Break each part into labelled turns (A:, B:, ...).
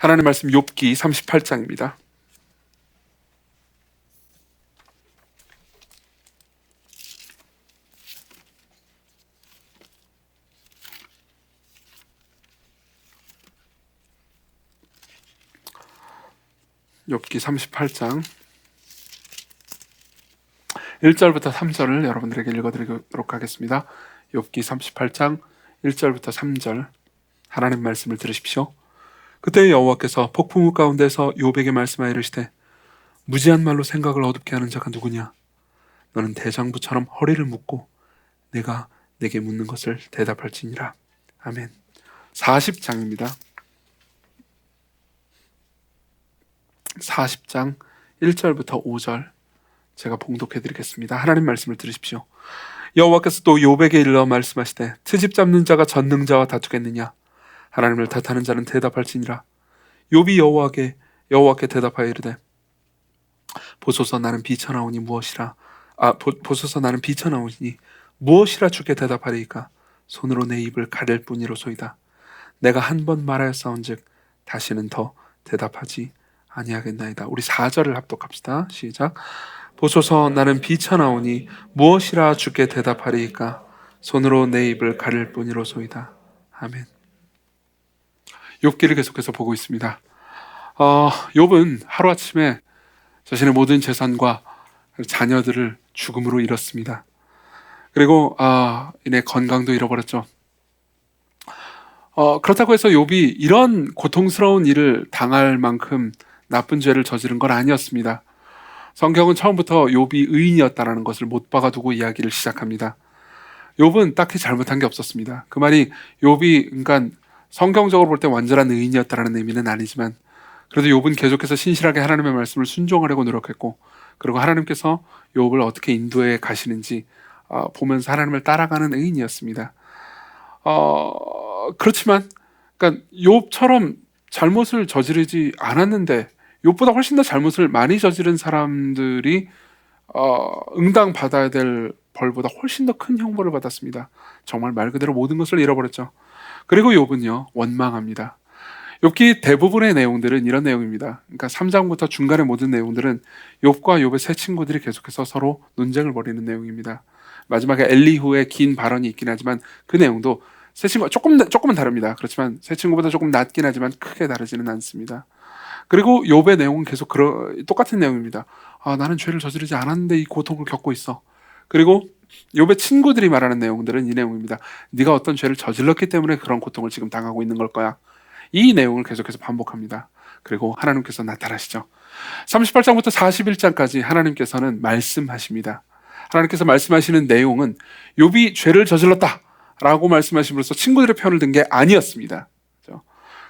A: 하나님 말씀 욥기 38장입니다. 욥기 38장 1절부터 3절을 여러분들에게 읽어드리도록 하겠습니다. 욥기 38장 1절부터 3절 하나님 말씀을 들으십시오. 그때 여호와께서 폭풍우 가운데서 욥에게 말씀하여 이르시되 무지한 말로 생각을 어둡게 하는 자가 누구냐? 너는 대장부처럼 허리를 묶고 내가 내게 묻는 것을 대답할지니라. 아멘. 40장입니다. 40장 1절부터 5절 제가 봉독해 드리겠습니다. 하나님 말씀을 들으십시오. 여호와께서 또 욥에게 일러 말씀하시되 트집 잡는 자가 전능자와 다투겠느냐? 하나님을 탓하는 자는 대답할지니라. 욥이 여호와께 대답하여 이르되 보소서 나는 비천하오니 무엇이라 보소서 나는 비천하오니 무엇이라 주께 대답하리이까? 손으로 내 입을 가릴 뿐이로소이다. 내가 한 번 말하였사온즉 다시는 더 대답하지 아니하겠나이다. 우리 4절을 합독합시다. 시작. 보소서 나는 비천하오니 무엇이라 주께 대답하리이까? 손으로 내 입을 가릴 뿐이로소이다. 아멘. 욥기를 계속해서 보고 있습니다. 욥은 하루아침에 자신의 모든 재산과 자녀들을 죽음으로 잃었습니다. 그리고 이내 건강도 잃어버렸죠. 그렇다고 해서 욥이 이런 고통스러운 일을 당할 만큼 나쁜 죄를 저지른 건 아니었습니다. 성경은 처음부터 욥이 의인이었다는 것을 못 박아두고 이야기를 시작합니다. 욥은 딱히 잘못한 게 없었습니다. 그 말이 욥이 그러니까 성경적으로 볼 때 완전한 의인이었다는 의미는 아니지만 그래도 욥은 계속해서 신실하게 하나님의 말씀을 순종하려고 노력했고 그리고 하나님께서 욥을 어떻게 인도해 가시는지 보면서 하나님을 따라가는 의인이었습니다. 그렇지만 그러니까 욥처럼 잘못을 저지르지 않았는데 욥보다 훨씬 더 잘못을 많이 저지른 사람들이 응당받아야 될 벌보다 훨씬 더 큰 형벌을 받았습니다. 정말 말 그대로 모든 것을 잃어버렸죠. 그리고 욥은요 원망합니다. 욥기 대부분의 내용들은 이런 내용입니다. 그러니까 3장부터 중간의 모든 내용들은 욥과 욥의 세 친구들이 계속해서 서로 논쟁을 벌이는 내용입니다. 마지막에 엘리후의 긴 발언이 있긴 하지만 그 내용도 세 친구가 조금은 다릅니다. 그렇지만 세 친구보다 조금 낮긴 하지만 크게 다르지는 않습니다. 그리고 욥의 내용은 계속 똑같은 내용입니다. 나는 죄를 저지르지 않았는데 이 고통을 겪고 있어. 그리고 욥의 친구들이 말하는 내용들은 이 내용입니다. 네가 어떤 죄를 저질렀기 때문에 그런 고통을 지금 당하고 있는 걸 거야. 이 내용을 계속해서 반복합니다. 그리고 하나님께서 나타나시죠. 38장부터 41장까지 하나님께서는 말씀하십니다. 하나님께서 말씀하시는 내용은 욥이 죄를 저질렀다 라고 말씀하심으로써 친구들의 편을 든 게 아니었습니다.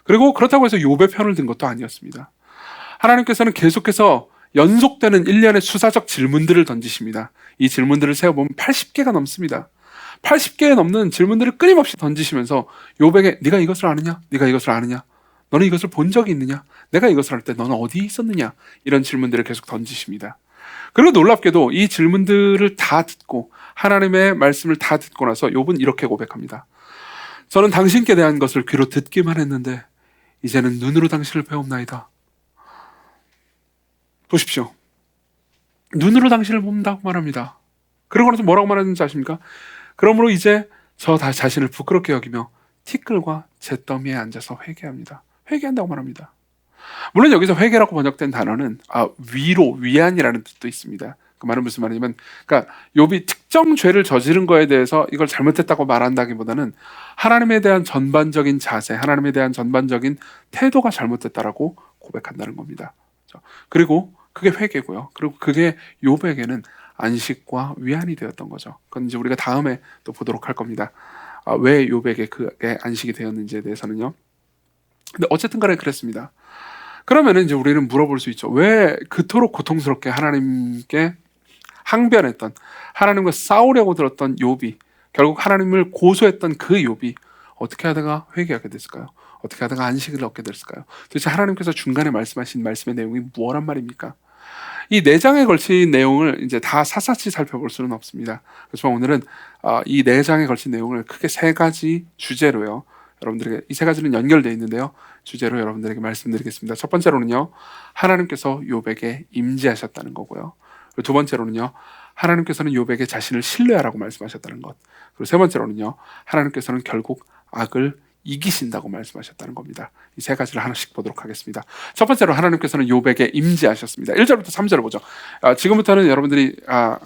A: 그리고 그렇다고 해서 욥의 편을 든 것도 아니었습니다. 하나님께서는 계속해서 연속되는 일련의 수사적 질문들을 던지십니다. 이 질문들을 세어보면 80개가 넘습니다. 80개 넘는 질문들을 끊임없이 던지시면서 욥에게 네가 이것을 아느냐? 네가 이것을 아느냐? 너는 이것을 본 적이 있느냐? 내가 이것을 할 때 너는 어디에 있었느냐? 이런 질문들을 계속 던지십니다. 그리고 놀랍게도 이 질문들을 다 듣고 하나님의 말씀을 다 듣고 나서 욥은 이렇게 고백합니다. 저는 당신께 대한 것을 귀로 듣기만 했는데 이제는 눈으로 당신을 배웁나이다. 보십시오. 눈으로 당신을 본다고 말합니다. 그러고 나서 뭐라고 말하는지 아십니까? 그러므로 이제 저 자신을 부끄럽게 여기며 티끌과 잿더미에 앉아서 회개합니다. 회개한다고 말합니다. 물론 여기서 회개라고 번역된 단어는 위안이라는 뜻도 있습니다. 그 말은 무슨 말이냐면 그러니까 욥이 특정 죄를 저지른 거에 대해서 이걸 잘못했다고 말한다기보다는 하나님에 대한 전반적인 자세, 하나님에 대한 전반적인 태도가 잘못됐다라고 고백한다는 겁니다. 그리고 그게 회개고요. 그리고 그게 욥에게는 안식과 위안이 되었던 거죠. 그건 이제 우리가 다음에 또 보도록 할 겁니다. 왜 욥에게 그게 안식이 되었는지에 대해서는요. 근데 어쨌든 간에 그랬습니다. 그러면은 이제 우리는 물어볼 수 있죠. 왜 그토록 고통스럽게 하나님께 항변했던, 하나님과 싸우려고 들었던 욥이 결국 하나님을 고소했던 그 욥이 어떻게 하다가 회개하게 됐을까요? 어떻게 하다가 안식을 얻게 됐을까요? 도대체 하나님께서 중간에 말씀하신 말씀의 내용이 무엇란 말입니까? 이 4장에 걸친 내용을 이제 다 샅샅이 살펴볼 수는 없습니다. 그렇지만 오늘은 이 4장에 걸친 내용을 크게 3가지 주제로요. 여러분들에게 이 세 가지는 연결되어 있는데요. 주제로 여러분들에게 말씀드리겠습니다. 첫 번째로는요, 하나님께서 욥에게 임재하셨다는 거고요. 그리고 두 번째로는요, 하나님께서는 욥에게 자신을 신뢰하라고 말씀하셨다는 것. 그리고 세 번째로는요, 하나님께서는 결국 악을 이기신다고 말씀하셨다는 겁니다. 이 세 가지를 하나씩 보도록 하겠습니다. 첫 번째로 하나님께서는 욥에게 임재하셨습니다. 1절부터 3절을 보죠. 지금부터는 여러분들이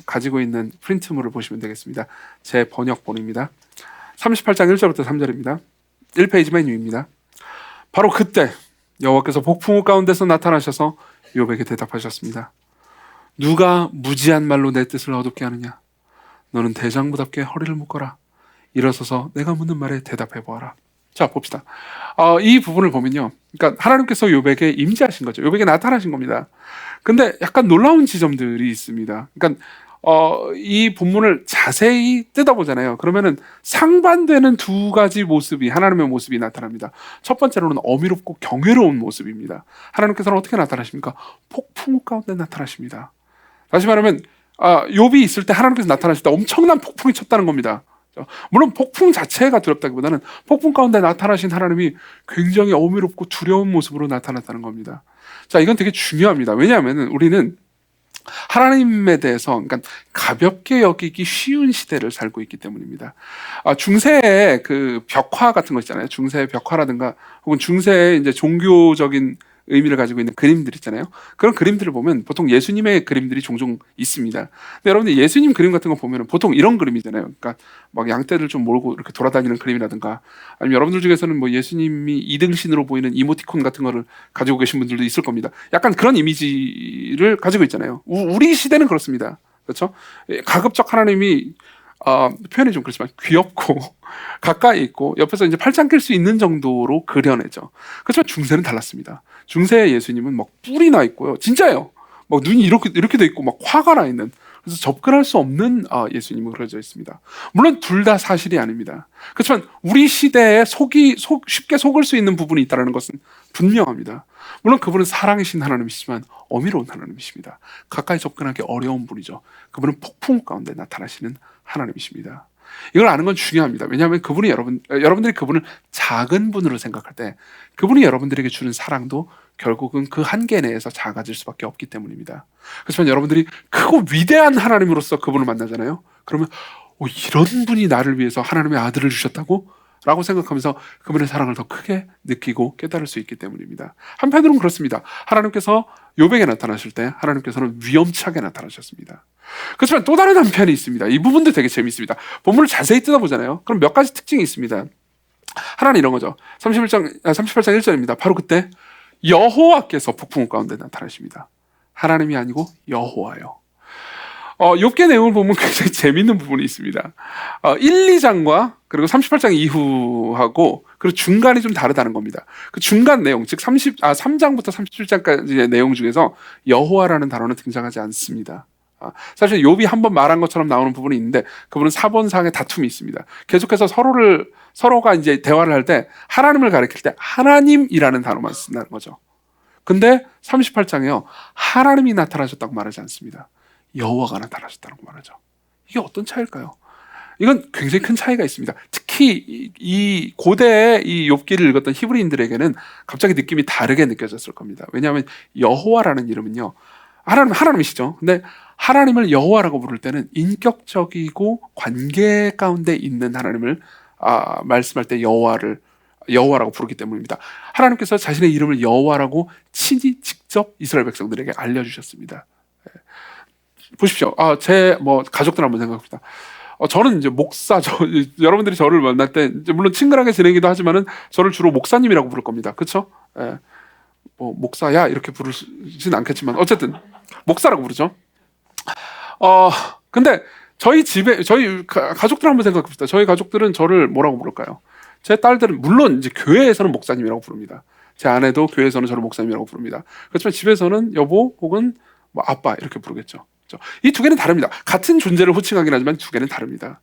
A: 가지고 있는 프린트물을 보시면 되겠습니다. 제 번역본입니다. 38장 1절부터 3절입니다. 1페이지 맨 위입니다. 바로 그때 여호와께서 폭풍우 가운데서 나타나셔서 욥에게 대답하셨습니다. 누가 무지한 말로 내 뜻을 어둡게 하느냐? 너는 대장부답게 허리를 묶어라. 일어서서 내가 묻는 말에 대답해 보아라. 자, 봅시다. 이 부분을 보면요, 그러니까 하나님께서 욥에게 임재하신 거죠. 욥에게 나타나신 겁니다. 근데 약간 놀라운 지점들이 있습니다. 그러니까 이 본문을 자세히 뜯어보잖아요. 그러면은 상반되는 두 가지 모습이, 하나님의 모습이 나타납니다. 첫 번째로는 어미롭고 경외로운 모습입니다. 하나님께서는 어떻게 나타나십니까? 폭풍 가운데 나타나십니다. 다시 말하면 욥이 있을 때 하나님께서 나타나실 때 엄청난 폭풍이 쳤다는 겁니다. 물론 폭풍 자체가 두렵다기보다는 폭풍 가운데 나타나신 하나님이 굉장히 어미롭고 두려운 모습으로 나타났다는 겁니다. 자, 이건 되게 중요합니다. 왜냐하면 우리는 하나님에 대해서, 그러니까 가볍게 여기기 쉬운 시대를 살고 있기 때문입니다. 중세의 그 벽화 같은 거 있잖아요. 중세의 벽화라든가 혹은 중세의 이제 종교적인 의미를 가지고 있는 그림들 있잖아요. 그런 그림들을 보면 보통 예수님의 그림들이 종종 있습니다. 근데 여러분들 예수님 그림 같은 거 보면 보통 이런 그림이잖아요. 그러니까 막 양떼를 좀 몰고 이렇게 돌아다니는 그림이라든가, 아니면 여러분들 중에서는 뭐 예수님이 이등신으로 보이는 이모티콘 같은 거를 가지고 계신 분들도 있을 겁니다. 약간 그런 이미지를 가지고 있잖아요. 우리 시대는 그렇습니다. 그렇죠? 가급적 하나님이 표현이 좀 그렇지만 귀엽고 가까이 있고 옆에서 이제 팔짱 낄 수 있는 정도로 그려내죠. 그렇지만 중세는 달랐습니다. 중세의 예수님은 막 뿔이 나 있고요. 진짜예요. 막 눈이 이렇게 돼 있고 막 화가 나 있는, 그래서 접근할 수 없는 예수님은 그려져 있습니다. 물론 둘 다 사실이 아닙니다. 그렇지만 우리 시대에 쉽게 속을 수 있는 부분이 있다는 것은 분명합니다. 물론 그분은 사랑이신 하나님이시지만 어미로운 하나님이십니다. 가까이 접근하기 어려운 분이죠. 그분은 폭풍 가운데 나타나시는 하나님이십니다. 이걸 아는 건 중요합니다. 왜냐하면 그분이 여러분들이 그분을 작은 분으로 생각할 때 그분이 여러분들에게 주는 사랑도 결국은 그 한계 내에서 작아질 수밖에 없기 때문입니다. 그렇지만 여러분들이 크고 위대한 하나님으로서 그분을 만나잖아요. 그러면 이런 분이 나를 위해서 하나님의 아들을 주셨다고? 라고 생각하면서 그분의 사랑을 더 크게 느끼고 깨달을 수 있기 때문입니다. 한편으로는 그렇습니다. 하나님께서 욥에게 나타나실 때 하나님께서는 위험차게 나타나셨습니다. 그렇지만 또 다른 한편이 있습니다. 이 부분도 되게 재미있습니다. 본문을 자세히 뜯어보잖아요. 그럼 몇 가지 특징이 있습니다. 하나는 이런 거죠. 38장 1절입니다. 바로 그때 여호와께서 폭풍 가운데 나타나십니다. 하나님이 아니고 여호와요. 욥기의 내용을 보면 굉장히 재밌는 부분이 있습니다. 1, 2장과 그리고 38장 이후하고 그리고 중간이 좀 다르다는 겁니다. 그 중간 내용, 즉 3장부터 37장까지의 내용 중에서 여호와라는 단어는 등장하지 않습니다. 사실 욥이 한번 말한 것처럼 나오는 부분이 있는데 그분은 사본상의 다툼이 있습니다. 계속해서 서로가 이제 대화를 할 때 하나님을 가리킬 때 하나님이라는 단어만 쓴다는 거죠. 근데 38장에요, 하나님이 나타나셨다고 말하지 않습니다. 여호와가 나타나셨다고 말하죠. 이게 어떤 차이일까요? 이건 굉장히 큰 차이가 있습니다. 특히 이 고대의 이 욥기를 읽었던 히브리인들에게는 갑자기 느낌이 다르게 느껴졌을 겁니다. 왜냐하면 여호와라는 이름은요, 하나님이시죠. 근데 하나님을 여호와라고 부를 때는 인격적이고 관계 가운데 있는 하나님을 말씀할 때 여호와라고 부르기 때문입니다. 하나님께서 자신의 이름을 여호와라고 친히 직접 이스라엘 백성들에게 알려주셨습니다. 보십시오. 제 가족들 한번 생각합시다. 저는 이제 여러분들이 저를 만날 때 물론 친근하게 지내기도 하지만은 저를 주로 목사님이라고 부를 겁니다. 그렇죠? 목사야 이렇게 부르진 않겠지만 어쨌든 목사라고 부르죠. 근데 저희 가족들 한번 생각합시다. 저희 가족들은 저를 뭐라고 부를까요? 제 딸들은 물론 이제 교회에서는 목사님이라고 부릅니다. 제 아내도 교회에서는 저를 목사님이라고 부릅니다. 그렇지만 집에서는 여보 혹은 아빠 이렇게 부르겠죠. 이 두 개는 다릅니다. 같은 존재를 호칭하긴 하지만 두 개는 다릅니다.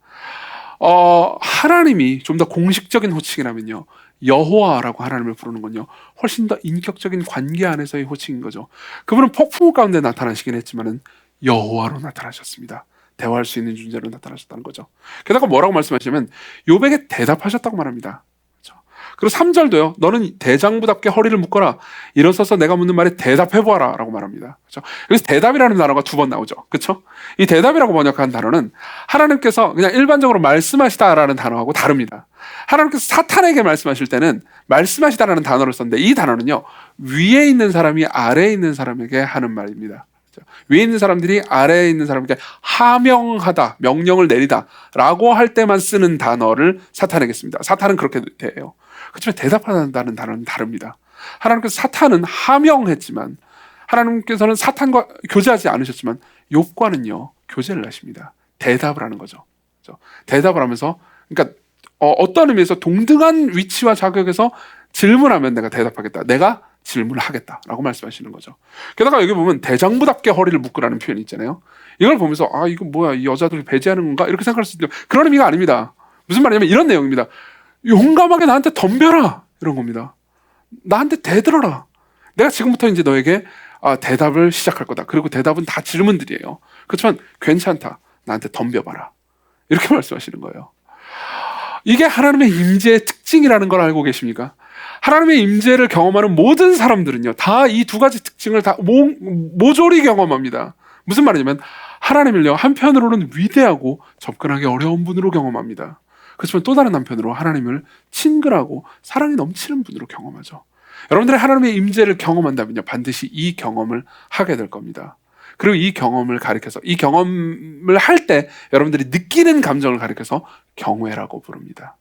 A: 하나님이 좀 더 공식적인 호칭이라면요, 여호와라고 하나님을 부르는 건요 훨씬 더 인격적인 관계 안에서의 호칭인 거죠. 그분은 폭풍 가운데 나타나시긴 했지만은 여호와로 나타나셨습니다. 대화할 수 있는 존재로 나타나셨다는 거죠. 게다가 뭐라고 말씀하시냐면 욥에게 대답하셨다고 말합니다. 그렇죠? 그리고 3절도요. 너는 대장부답게 허리를 묶어라. 일어서서 내가 묻는 말에 대답해보아라 라고 말합니다. 그렇죠? 여기서 대답이라는 단어가 2번 나오죠. 그렇죠? 이 대답이라고 번역한 단어는 하나님께서 그냥 일반적으로 말씀하시다라는 단어하고 다릅니다. 하나님께서 사탄에게 말씀하실 때는 말씀하시다라는 단어를 썼는데, 이 단어는요, 위에 있는 사람이 아래에 있는 사람에게 하는 말입니다. 위에 있는 사람들이 아래에 있는 사람에게 하명하다, 명령을 내리다 라고 할 때만 쓰는 단어를 사탄에게 씁니다. 사탄은 그렇게 돼요. 그렇지만 대답한다는 단어는 다릅니다. 하나님께서 사탄은 하명했지만, 하나님께서는 사탄과 교제하지 않으셨지만 욥과는요 교제를 하십니다. 대답을 하는 거죠. 그렇죠? 대답을 하면서, 그러니까 어떤 의미에서 동등한 위치와 자격에서 질문하면 내가 대답하겠다, 내가 질문을 하겠다라고 말씀하시는 거죠. 게다가 여기 보면 대장부답게 허리를 묶으라는 표현이 있잖아요. 이걸 보면서 아, 이거 뭐야, 이 여자들 배제하는 건가 이렇게 생각할 수 있죠. 그런 의미가 아닙니다. 무슨 말이냐면 이런 내용입니다. 용감하게 나한테 덤벼라 이런 겁니다. 나한테 대들어라. 내가 지금부터 이제 너에게 대답을 시작할 거다. 그리고 대답은 다 질문들이에요. 그렇지만 괜찮다, 나한테 덤벼봐라 이렇게 말씀하시는 거예요. 이게 하나님의 임재의 특징이라는 걸 알고 계십니까? 하나님의 임재를 경험하는 모든 사람들은요 다 이 두 가지 특징을 다 모조리 경험합니다. 무슨 말이냐면 하나님을요 한편으로는 위대하고 접근하기 어려운 분으로 경험합니다. 그렇지만 또 다른 한편으로 하나님을 친근하고 사랑이 넘치는 분으로 경험하죠. 여러분들이 하나님의 임재를 경험한다면요 반드시 이 경험을 하게 될 겁니다. 그리고 이 경험을 가리켜서, 이 경험을 할 때 여러분들이 느끼는 감정을 가리켜서 경외라고 부릅니다.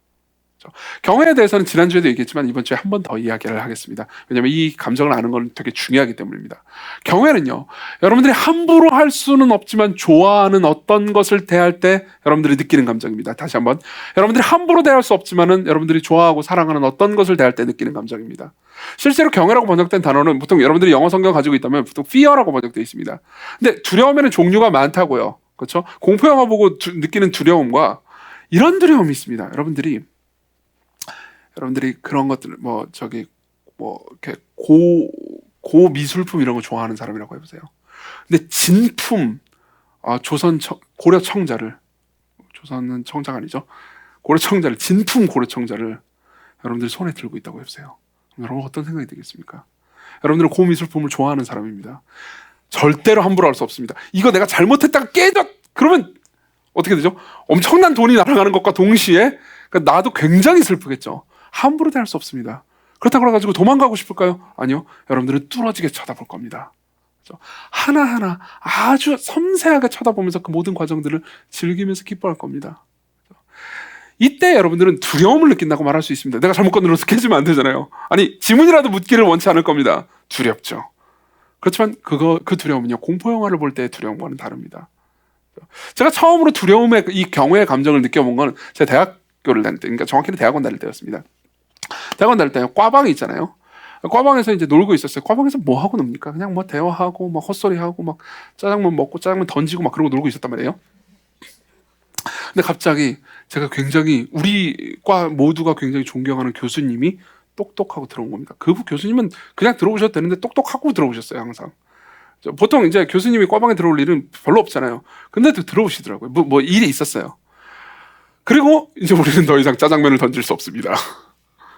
A: 경외에 대해서는 지난주에도 얘기했지만 이번 주에 한 번 더 이야기를 하겠습니다. 왜냐하면 이 감정을 아는 건 되게 중요하기 때문입니다. 경외는요 여러분들이 함부로 할 수는 없지만 좋아하는 어떤 것을 대할 때 여러분들이 느끼는 감정입니다. 다시 한번, 여러분들이 함부로 대할 수 없지만은 여러분들이 좋아하고 사랑하는 어떤 것을 대할 때 느끼는 감정입니다. 실제로 경외라고 번역된 단어는 보통 여러분들이 영어 성경 가지고 있다면 보통 fear라고 번역되어 있습니다. 근데 두려움에는 종류가 많다고요. 그렇죠? 공포 영화 보고 느끼는 두려움과 이런 두려움이 있습니다. 여러분들이 그런 것들 이렇게 고 미술품 이런 거 좋아하는 사람이라고 해보세요. 근데 진품 고려 청자를, 조선은 청자가 아니죠, 고려 청자를, 진품 고려 청자를 여러분들 손에 들고 있다고 해보세요. 여러분 어떤 생각이 들겠습니까? 여러분들은 고 미술품을 좋아하는 사람입니다. 절대로 함부로 할 수 없습니다. 이거 내가 잘못했다가 깨졌 그러면 어떻게 되죠? 엄청난 돈이 날아가는 것과 동시에 나도 굉장히 슬프겠죠. 함부로 대할 수 없습니다. 그렇다고 해가지고 도망가고 싶을까요? 아니요. 여러분들은 뚫어지게 쳐다볼 겁니다. 그렇죠? 하나하나 아주 섬세하게 쳐다보면서 그 모든 과정들을 즐기면서 기뻐할 겁니다. 그렇죠? 이때 여러분들은 두려움을 느낀다고 말할 수 있습니다. 내가 잘못 건드려서 깨지면 안 되잖아요. 아니, 지문이라도 묻기를 원치 않을 겁니다. 두렵죠. 그렇지만 그 두려움은요 공포 영화를 볼 때의 두려움과는 다릅니다. 제가 처음으로 두려움의 이 경외의 감정을 느껴본 건 제가 대학교를 다닐 때, 그러니까 정확히는 대학원 다닐 때였습니다. 대학원 다닐 때 과방이 있잖아요. 과방에서 이제 놀고 있었어요. 과방에서 뭐 하고 놉니까? 그냥 뭐 대화하고 막 헛소리하고 막 짜장면 먹고 짜장면 던지고 막 그러고 놀고 있었단 말이에요. 근데 갑자기 제가 굉장히, 우리 과 모두가 굉장히 존경하는 교수님이 똑똑하고 들어온 겁니다. 그 교수님은 그냥 들어오셔도 되는데 똑똑하고 들어오셨어요. 항상. 보통 이제 교수님이 과방에 들어올 일은 별로 없잖아요. 근데 들어오시더라고요. 뭐 일이 있었어요. 그리고 이제 우리는 더 이상 짜장면을 던질 수 없습니다.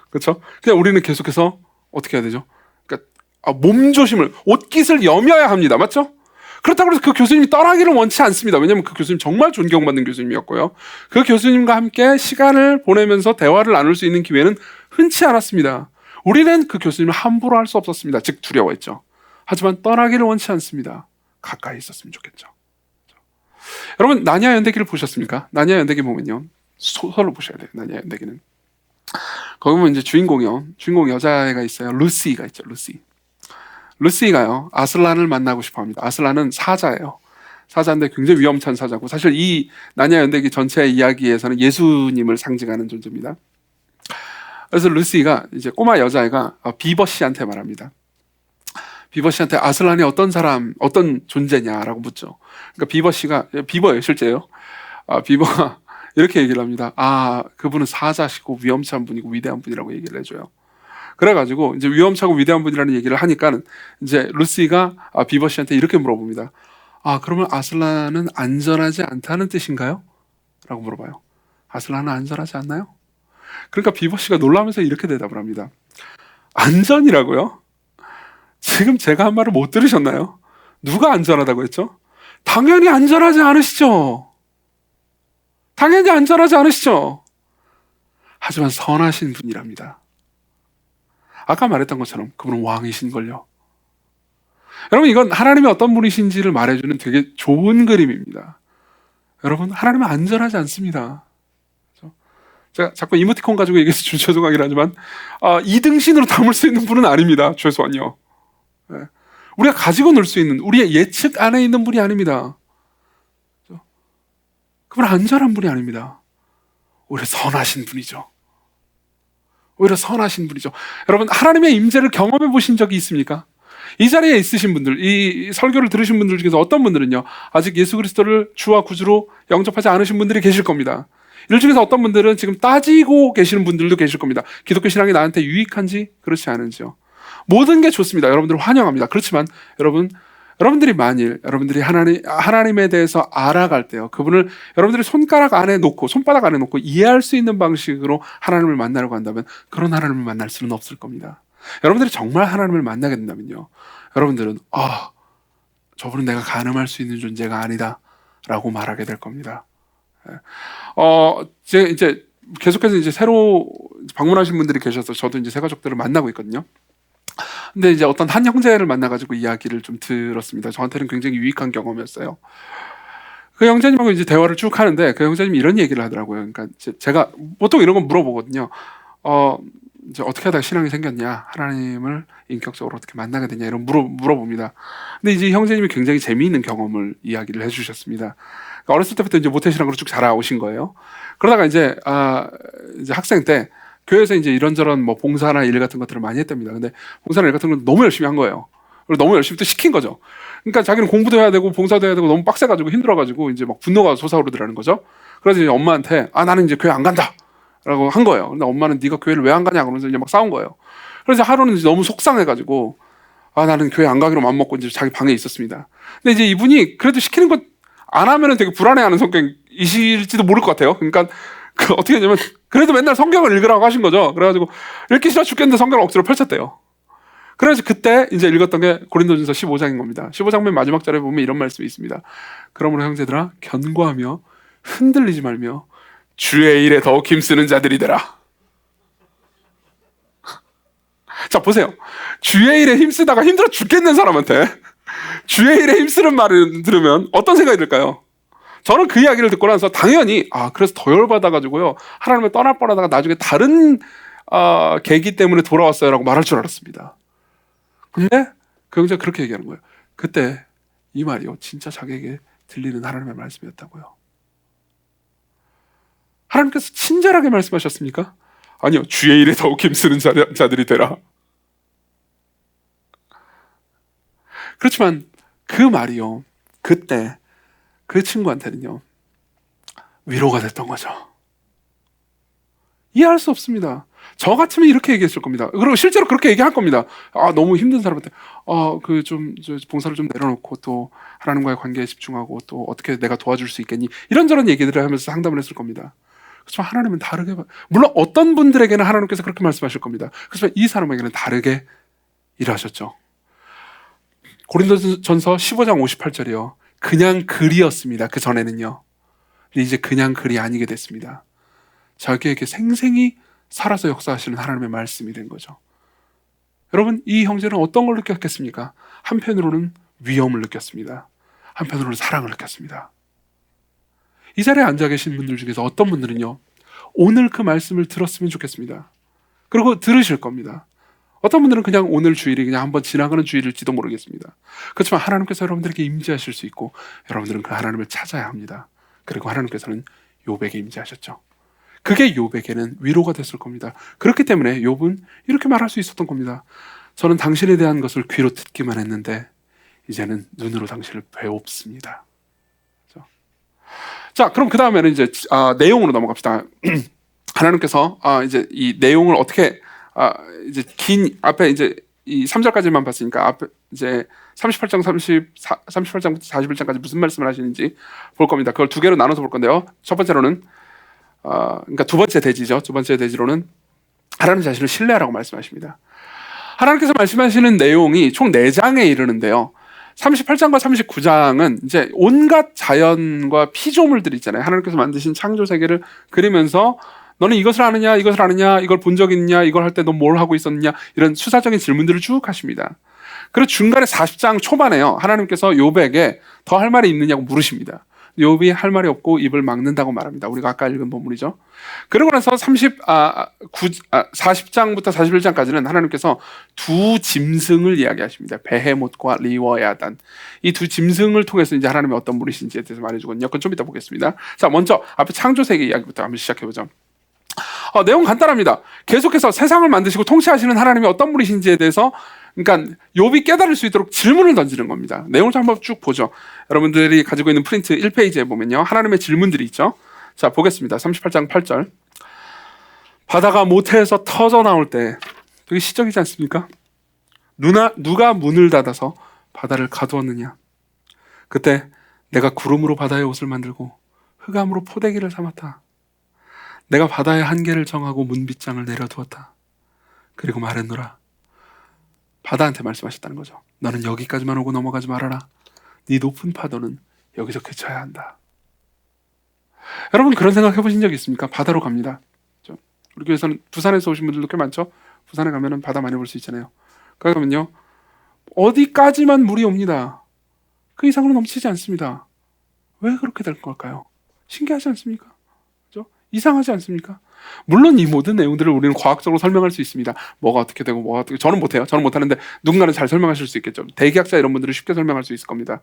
A: 그렇죠? 그냥 우리는 계속해서 어떻게 해야 되죠? 그러니까 몸조심을, 옷깃을 여며야 합니다. 맞죠? 그렇다고 해서 그 교수님이 떠나기를 원치 않습니다. 왜냐하면 그 교수님 정말 존경받는 교수님이었고요. 그 교수님과 함께 시간을 보내면서 대화를 나눌 수 있는 기회는 흔치 않았습니다. 우리는 그 교수님을 함부로 할 수 없었습니다. 즉 두려워했죠. 하지만 떠나기를 원치 않습니다. 가까이 있었으면 좋겠죠. 여러분, 나니아 연대기를 보셨습니까? 나니아 연대기 보면요, 소설을 보셔야 돼요. 나니아 연대기는. 거기 보면 이제 주인공 여자애가 있어요. 루시가 있죠. 루시가요 아슬란을 만나고 싶어합니다. 아슬란은 사자예요. 사자인데 굉장히 위험찬 사자고, 사실 이 나니아 연대기 전체 이야기에서는 예수님을 상징하는 존재입니다. 그래서 루시가 이제 꼬마 여자애가 비버 씨한테 말합니다. 비버 씨한테 아슬란이 어떤 존재냐라고 묻죠. 그러니까 비버 씨가, 비버예요, 실제요. 비버가 이렇게 얘기를 합니다. 그분은 사자시고 위험찬 분이고 위대한 분이라고 얘기를 해줘요. 그래가지고 이제 위험차고 위대한 분이라는 얘기를 하니까 이제 루시가 비버 씨한테 이렇게 물어봅니다. 그러면 아슬란은 안전하지 않다는 뜻인가요? 라고 물어봐요. 아슬란은 안전하지 않나요? 그러니까 비버씨가 놀라면서 이렇게 대답을 합니다. 안전이라고요? 지금 제가 한 말을 못 들으셨나요? 누가 안전하다고 했죠? 당연히 안전하지 않으시죠. 당연히 안전하지 않으시죠. 하지만 선하신 분이랍니다. 아까 말했던 것처럼 그분은 왕이신걸요. 여러분, 이건 하나님이 어떤 분이신지를 말해주는 되게 좋은 그림입니다. 여러분, 하나님은 안전하지 않습니다. 제가 자꾸 이모티콘 가지고 얘기해서 좀 죄송하긴 하지만 2등신으로 담을 수 있는 분은 아닙니다. 최소한요. 네. 우리가 가지고 놀 수 있는, 우리의 예측 안에 있는 분이 아닙니다. 그분은 안전한 분이 아닙니다. 오히려 선하신 분이죠. 오히려 선하신 분이죠. 여러분, 하나님의 임재를 경험해 보신 적이 있습니까? 이 자리에 있으신 분들, 이 설교를 들으신 분들 중에서 어떤 분들은요, 아직 예수 그리스도를 주와 구주로 영접하지 않으신 분들이 계실 겁니다. 이들 중에서 어떤 분들은 지금 따지고 계시는 분들도 계실 겁니다. 기독교 신앙이 나한테 유익한지 그렇지 않은지요. 모든 게 좋습니다. 여러분들 환영합니다. 그렇지만 여러분들이 만일 여러분들이 하나님에 대해서 알아갈 때요, 그분을 여러분들이 손바닥 안에 놓고 이해할 수 있는 방식으로 하나님을 만나려고 한다면 그런 하나님을 만날 수는 없을 겁니다. 여러분들이 정말 하나님을 만나게 된다면요, 여러분들은 저분은 내가 가늠할 수 있는 존재가 아니다 라고 말하게 될 겁니다. 이제 계속해서 이제 새로 방문하신 분들이 계셔서 저도 이제 새 가족들을 만나고 있거든요. 근데 이제 어떤 한 형제를 만나가지고 이야기를 좀 들었습니다. 저한테는 굉장히 유익한 경험이었어요. 그 형제님하고 이제 대화를 쭉 하는데 그 형제님이 이런 얘기를 하더라고요. 그러니까 제가 보통 이런 건 물어보거든요. 이제 어떻게 하다가 신앙이 생겼냐, 하나님을 인격적으로 어떻게 만나게 되냐, 이런 물어봅니다. 근데 이제 형제님이 굉장히 재미있는 경험을 이야기를 해주셨습니다. 그러니까 어렸을 때부터 이제 모태신앙으로 쭉 자라오신 거예요. 그러다가 이제 학생 때 교회에서 이제 이런저런 뭐 봉사나 일 같은 것들을 많이 했답니다. 근데 봉사나 일 같은 건 너무 열심히 한 거예요. 그리고 너무 열심히 또 시킨 거죠. 그러니까 자기는 공부도 해야 되고 봉사도 해야 되고 너무 빡세가지고 힘들어가지고 이제 막 분노가 솟아오르더라는 거죠. 그래서 이제 엄마한테 나는 이제 교회 안 간다 라고 한 거예요. 근데 엄마는 네가 교회를 왜 안 가냐 그러면서 이제 막 싸운 거예요. 그래서 하루는 이제 너무 속상해가지고 나는 교회 안 가기로 맘먹고 이제 자기 방에 있었습니다. 근데 이제 이분이 그래도 시키는 것 안 하면은 되게 불안해하는 성격이실지도 모를 것 같아요. 그러니까 어떻게 했냐면 그래도 맨날 성경을 읽으라고 하신 거죠. 그래가지고 읽기 싫어 죽겠는데 성경을 억지로 펼쳤대요. 그래서 그때 이제 읽었던 게 고린도전서 15장인 겁니다. 15장 맨 마지막 절에 보면 이런 말씀이 있습니다. 그러므로 형제들아, 견고하며 흔들리지 말며 주의 일에 더욱 힘쓰는 자들이 되라. 자, 보세요. 주의 일에 힘쓰다가 힘들어 죽겠는 사람한테 주의 일에 힘쓰는 말을 들으면 어떤 생각이 들까요? 저는 그 이야기를 듣고 나서 당연히 그래서 더 열받아가지고요, 하나님을 떠날 뻔하다가 나중에 다른 계기 때문에 돌아왔어요 라고 말할 줄 알았습니다. 근데 그 형제가 그렇게 얘기하는 거예요. 그때 이 말이요, 진짜 자기에게 들리는 하나님의 말씀이었다고요. 하나님께서 친절하게 말씀하셨습니까? 아니요, 주의 일에 더욱 힘쓰는 자들이 되라. 그렇지만 그 말이요, 그때 그 친구한테는요 위로가 됐던 거죠. 이해할 수 없습니다. 저 같으면 이렇게 얘기했을 겁니다. 그리고 실제로 그렇게 얘기할 겁니다. 너무 힘든 사람한테 봉사를 좀 내려놓고 또 하나님과의 관계에 집중하고 또 어떻게 내가 도와줄 수 있겠니, 이런저런 얘기들을 하면서 상담을 했을 겁니다. 그렇지만 하나님은 다르게, 물론 어떤 분들에게는 하나님께서 그렇게 말씀하실 겁니다. 그렇지만 이 사람에게는 다르게 일하셨죠. 고린도전서 15장 58절이요. 그냥 글이었습니다. 그 전에는요. 이제 그냥 글이 아니게 됐습니다. 자기에게 생생히 살아서 역사하시는 하나님의 말씀이 된 거죠. 여러분, 이 형제는 어떤 걸 느꼈겠습니까? 한편으로는 위험을 느꼈습니다. 한편으로는 사랑을 느꼈습니다. 이 자리에 앉아 계신 분들 중에서 어떤 분들은요, 오늘 그 말씀을 들었으면 좋겠습니다. 그리고 들으실 겁니다. 어떤 분들은 그냥 오늘 주일이 그냥 한번 지나가는 주일일지도 모르겠습니다. 그렇지만 하나님께서 여러분들에게 임재하실 수 있고 여러분들은 그 하나님을 찾아야 합니다. 그리고 하나님께서는 욥에게 임재하셨죠. 그게 욥에게는 위로가 됐을 겁니다. 그렇기 때문에 욥은 이렇게 말할 수 있었던 겁니다. 저는 당신에 대한 것을 귀로 듣기만 했는데 이제는 눈으로 당신을 배웁습니다. 그렇죠? 자, 그럼 그 다음에는 이제 내용으로 넘어갑시다. 하나님께서 이제 이 내용을 어떻게 이제 긴 앞에 이제 이 3절까지만 봤으니까 앞에 이제 38장부터 41장까지 무슨 말씀을 하시는지 볼 겁니다. 그걸 두 개로 나눠서 볼 건데요. 첫 번째로는 그러니까 두 번째 대지죠. 두 번째 대지로는 하나님 자신을 신뢰하라고 말씀하십니다. 하나님께서 말씀하시는 내용이 총 4장에 이르는데요. 38장과 39장은 이제 온갖 자연과 피조물들 있잖아요. 하나님께서 만드신 창조 세계를 그리면서 너는 이것을 아느냐, 이것을 아느냐, 이걸 본 적 있냐, 이걸 할 때 너 뭘 하고 있었느냐, 이런 수사적인 질문들을 쭉 하십니다. 그리고 중간에 40장 초반에요. 하나님께서 욥에게 더 할 말이 있느냐고 물으십니다. 욥이 할 말이 없고 입을 막는다고 말합니다. 우리가 아까 읽은 본문이죠. 그러고 나서 40장부터 41장까지는 하나님께서 두 짐승을 이야기하십니다. 베헤못과 리워야단. 이 두 짐승을 통해서 이제 하나님이 어떤 분이신지에 대해서 말해주거든요. 그건 좀 이따 보겠습니다. 자, 먼저 앞에 창조세계 이야기부터 한번 시작해보죠. 내용 간단합니다. 계속해서 세상을 만드시고 통치하시는 하나님이 어떤 분이신지에 대해서 그러니까 욥이 깨달을 수 있도록 질문을 던지는 겁니다. 내용을 좀 한번 쭉 보죠. 여러분들이 가지고 있는 프린트 1페이지에 보면요. 하나님의 질문들이 있죠. 자, 보겠습니다. 38장 8절. 바다가 모태에서 터져 나올 때 되게 시적이지 않습니까? 누가 문을 닫아서 바다를 가두었느냐? 그때 내가 구름으로 바다의 옷을 만들고 흑암으로 포대기를 삼았다. 내가 바다의 한계를 정하고 문빗장을 내려두었다. 그리고 말했노라. 바다한테 말씀하셨다는 거죠. 너는 여기까지만 오고 넘어가지 말아라. 네 높은 파도는 여기서 그쳐야 한다. 여러분 그런 생각 해보신 적 있습니까? 바다로 갑니다. 우리 교회에서는 부산에서 오신 분들도 꽤 많죠. 부산에 가면은 바다 많이 볼 수 있잖아요. 그러면요 어디까지만 물이 옵니다. 그 이상으로 넘치지 않습니다. 왜 그렇게 될 걸까요? 신기하지 않습니까? 그렇죠? 이상하지 않습니까? 물론 이 모든 내용들을 우리는 과학적으로 설명할 수 있습니다. 뭐가 어떻게 되고 뭐가 어떻게, 저는 못해요. 저는 못하는데 누군가는 잘 설명하실 수 있겠죠. 대기학자 이런 분들은 쉽게 설명할 수 있을 겁니다.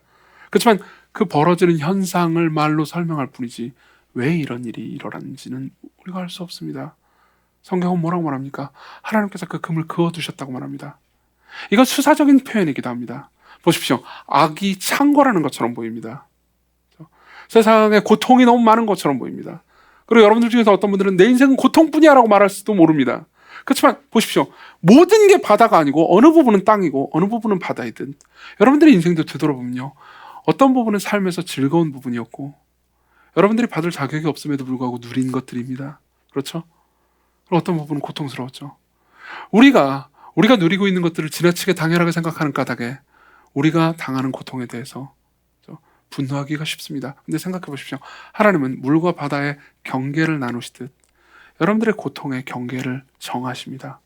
A: 그렇지만 그 벌어지는 현상을 말로 설명할 뿐이지 왜 이런 일이 일어났는지는 우리가 알 수 없습니다. 성경은 뭐라고 말합니까? 하나님께서 그 금을 그어두셨다고 말합니다. 이건 수사적인 표현이기도 합니다. 보십시오. 악이 창궐하는 것처럼 보입니다. 세상에 고통이 너무 많은 것처럼 보입니다. 그리고 여러분들 중에서 어떤 분들은 내 인생은 고통뿐이야 라고 말할 수도 모릅니다. 그렇지만 보십시오. 모든 게 바다가 아니고 어느 부분은 땅이고 어느 부분은 바다이든 여러분들의 인생도 되돌아보면요. 어떤 부분은 삶에서 즐거운 부분이었고 여러분들이 받을 자격이 없음에도 불구하고 누린 것들입니다. 그렇죠? 그리고 어떤 부분은 고통스러웠죠. 우리가 누리고 있는 것들을 지나치게 당연하게 생각하는 까닭에 우리가 당하는 고통에 대해서 분노하기가 쉽습니다. 근데 생각해 보십시오. 하나님은 물과 바다의 경계를 나누시듯 여러분들의 고통의 경계를 정하십니다.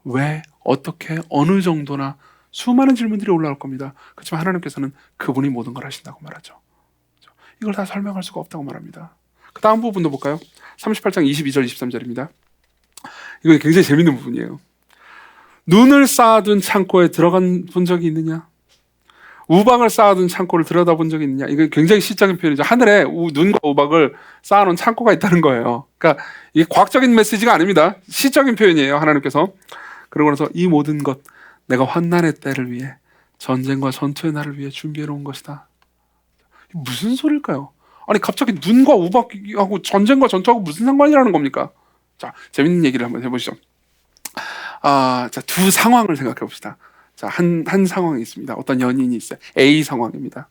A: 왜, 어떻게, 어느 정도나 수많은 질문들이 올라올 겁니다. 그렇지만 하나님께서는 그분이 모든 걸 하신다고 말하죠. 이걸 다 설명할 수가 없다고 말합니다. 그 다음 부분도 볼까요? 38장 22절 23절입니다. 이거 굉장히 재밌는 부분이에요. 눈을 쌓아둔 창고에 들어간 본 적이 있느냐? 우박을 쌓아둔 창고를 들여다본 적이 있느냐? 이거 굉장히 시적인 표현이죠. 하늘에 눈과 우박을 쌓아놓은 창고가 있다는 거예요. 그러니까 이게 과학적인 메시지가 아닙니다. 시적인 표현이에요. 하나님께서. 그러고 나서 이 모든 것 내가 환난의 때를 위해 전쟁과 전투의 날을 위해 준비해 놓은 것이다. 무슨 소리일까요? 아니 갑자기 눈과 우박하고 전쟁과 전투하고 무슨 상관이라는 겁니까? 자, 재밌는 얘기를 한번 해보시죠. 자, 두 상황을 생각해 봅시다. 자, 한 상황이 있습니다. 어떤 연인이 있어요. A 상황입니다.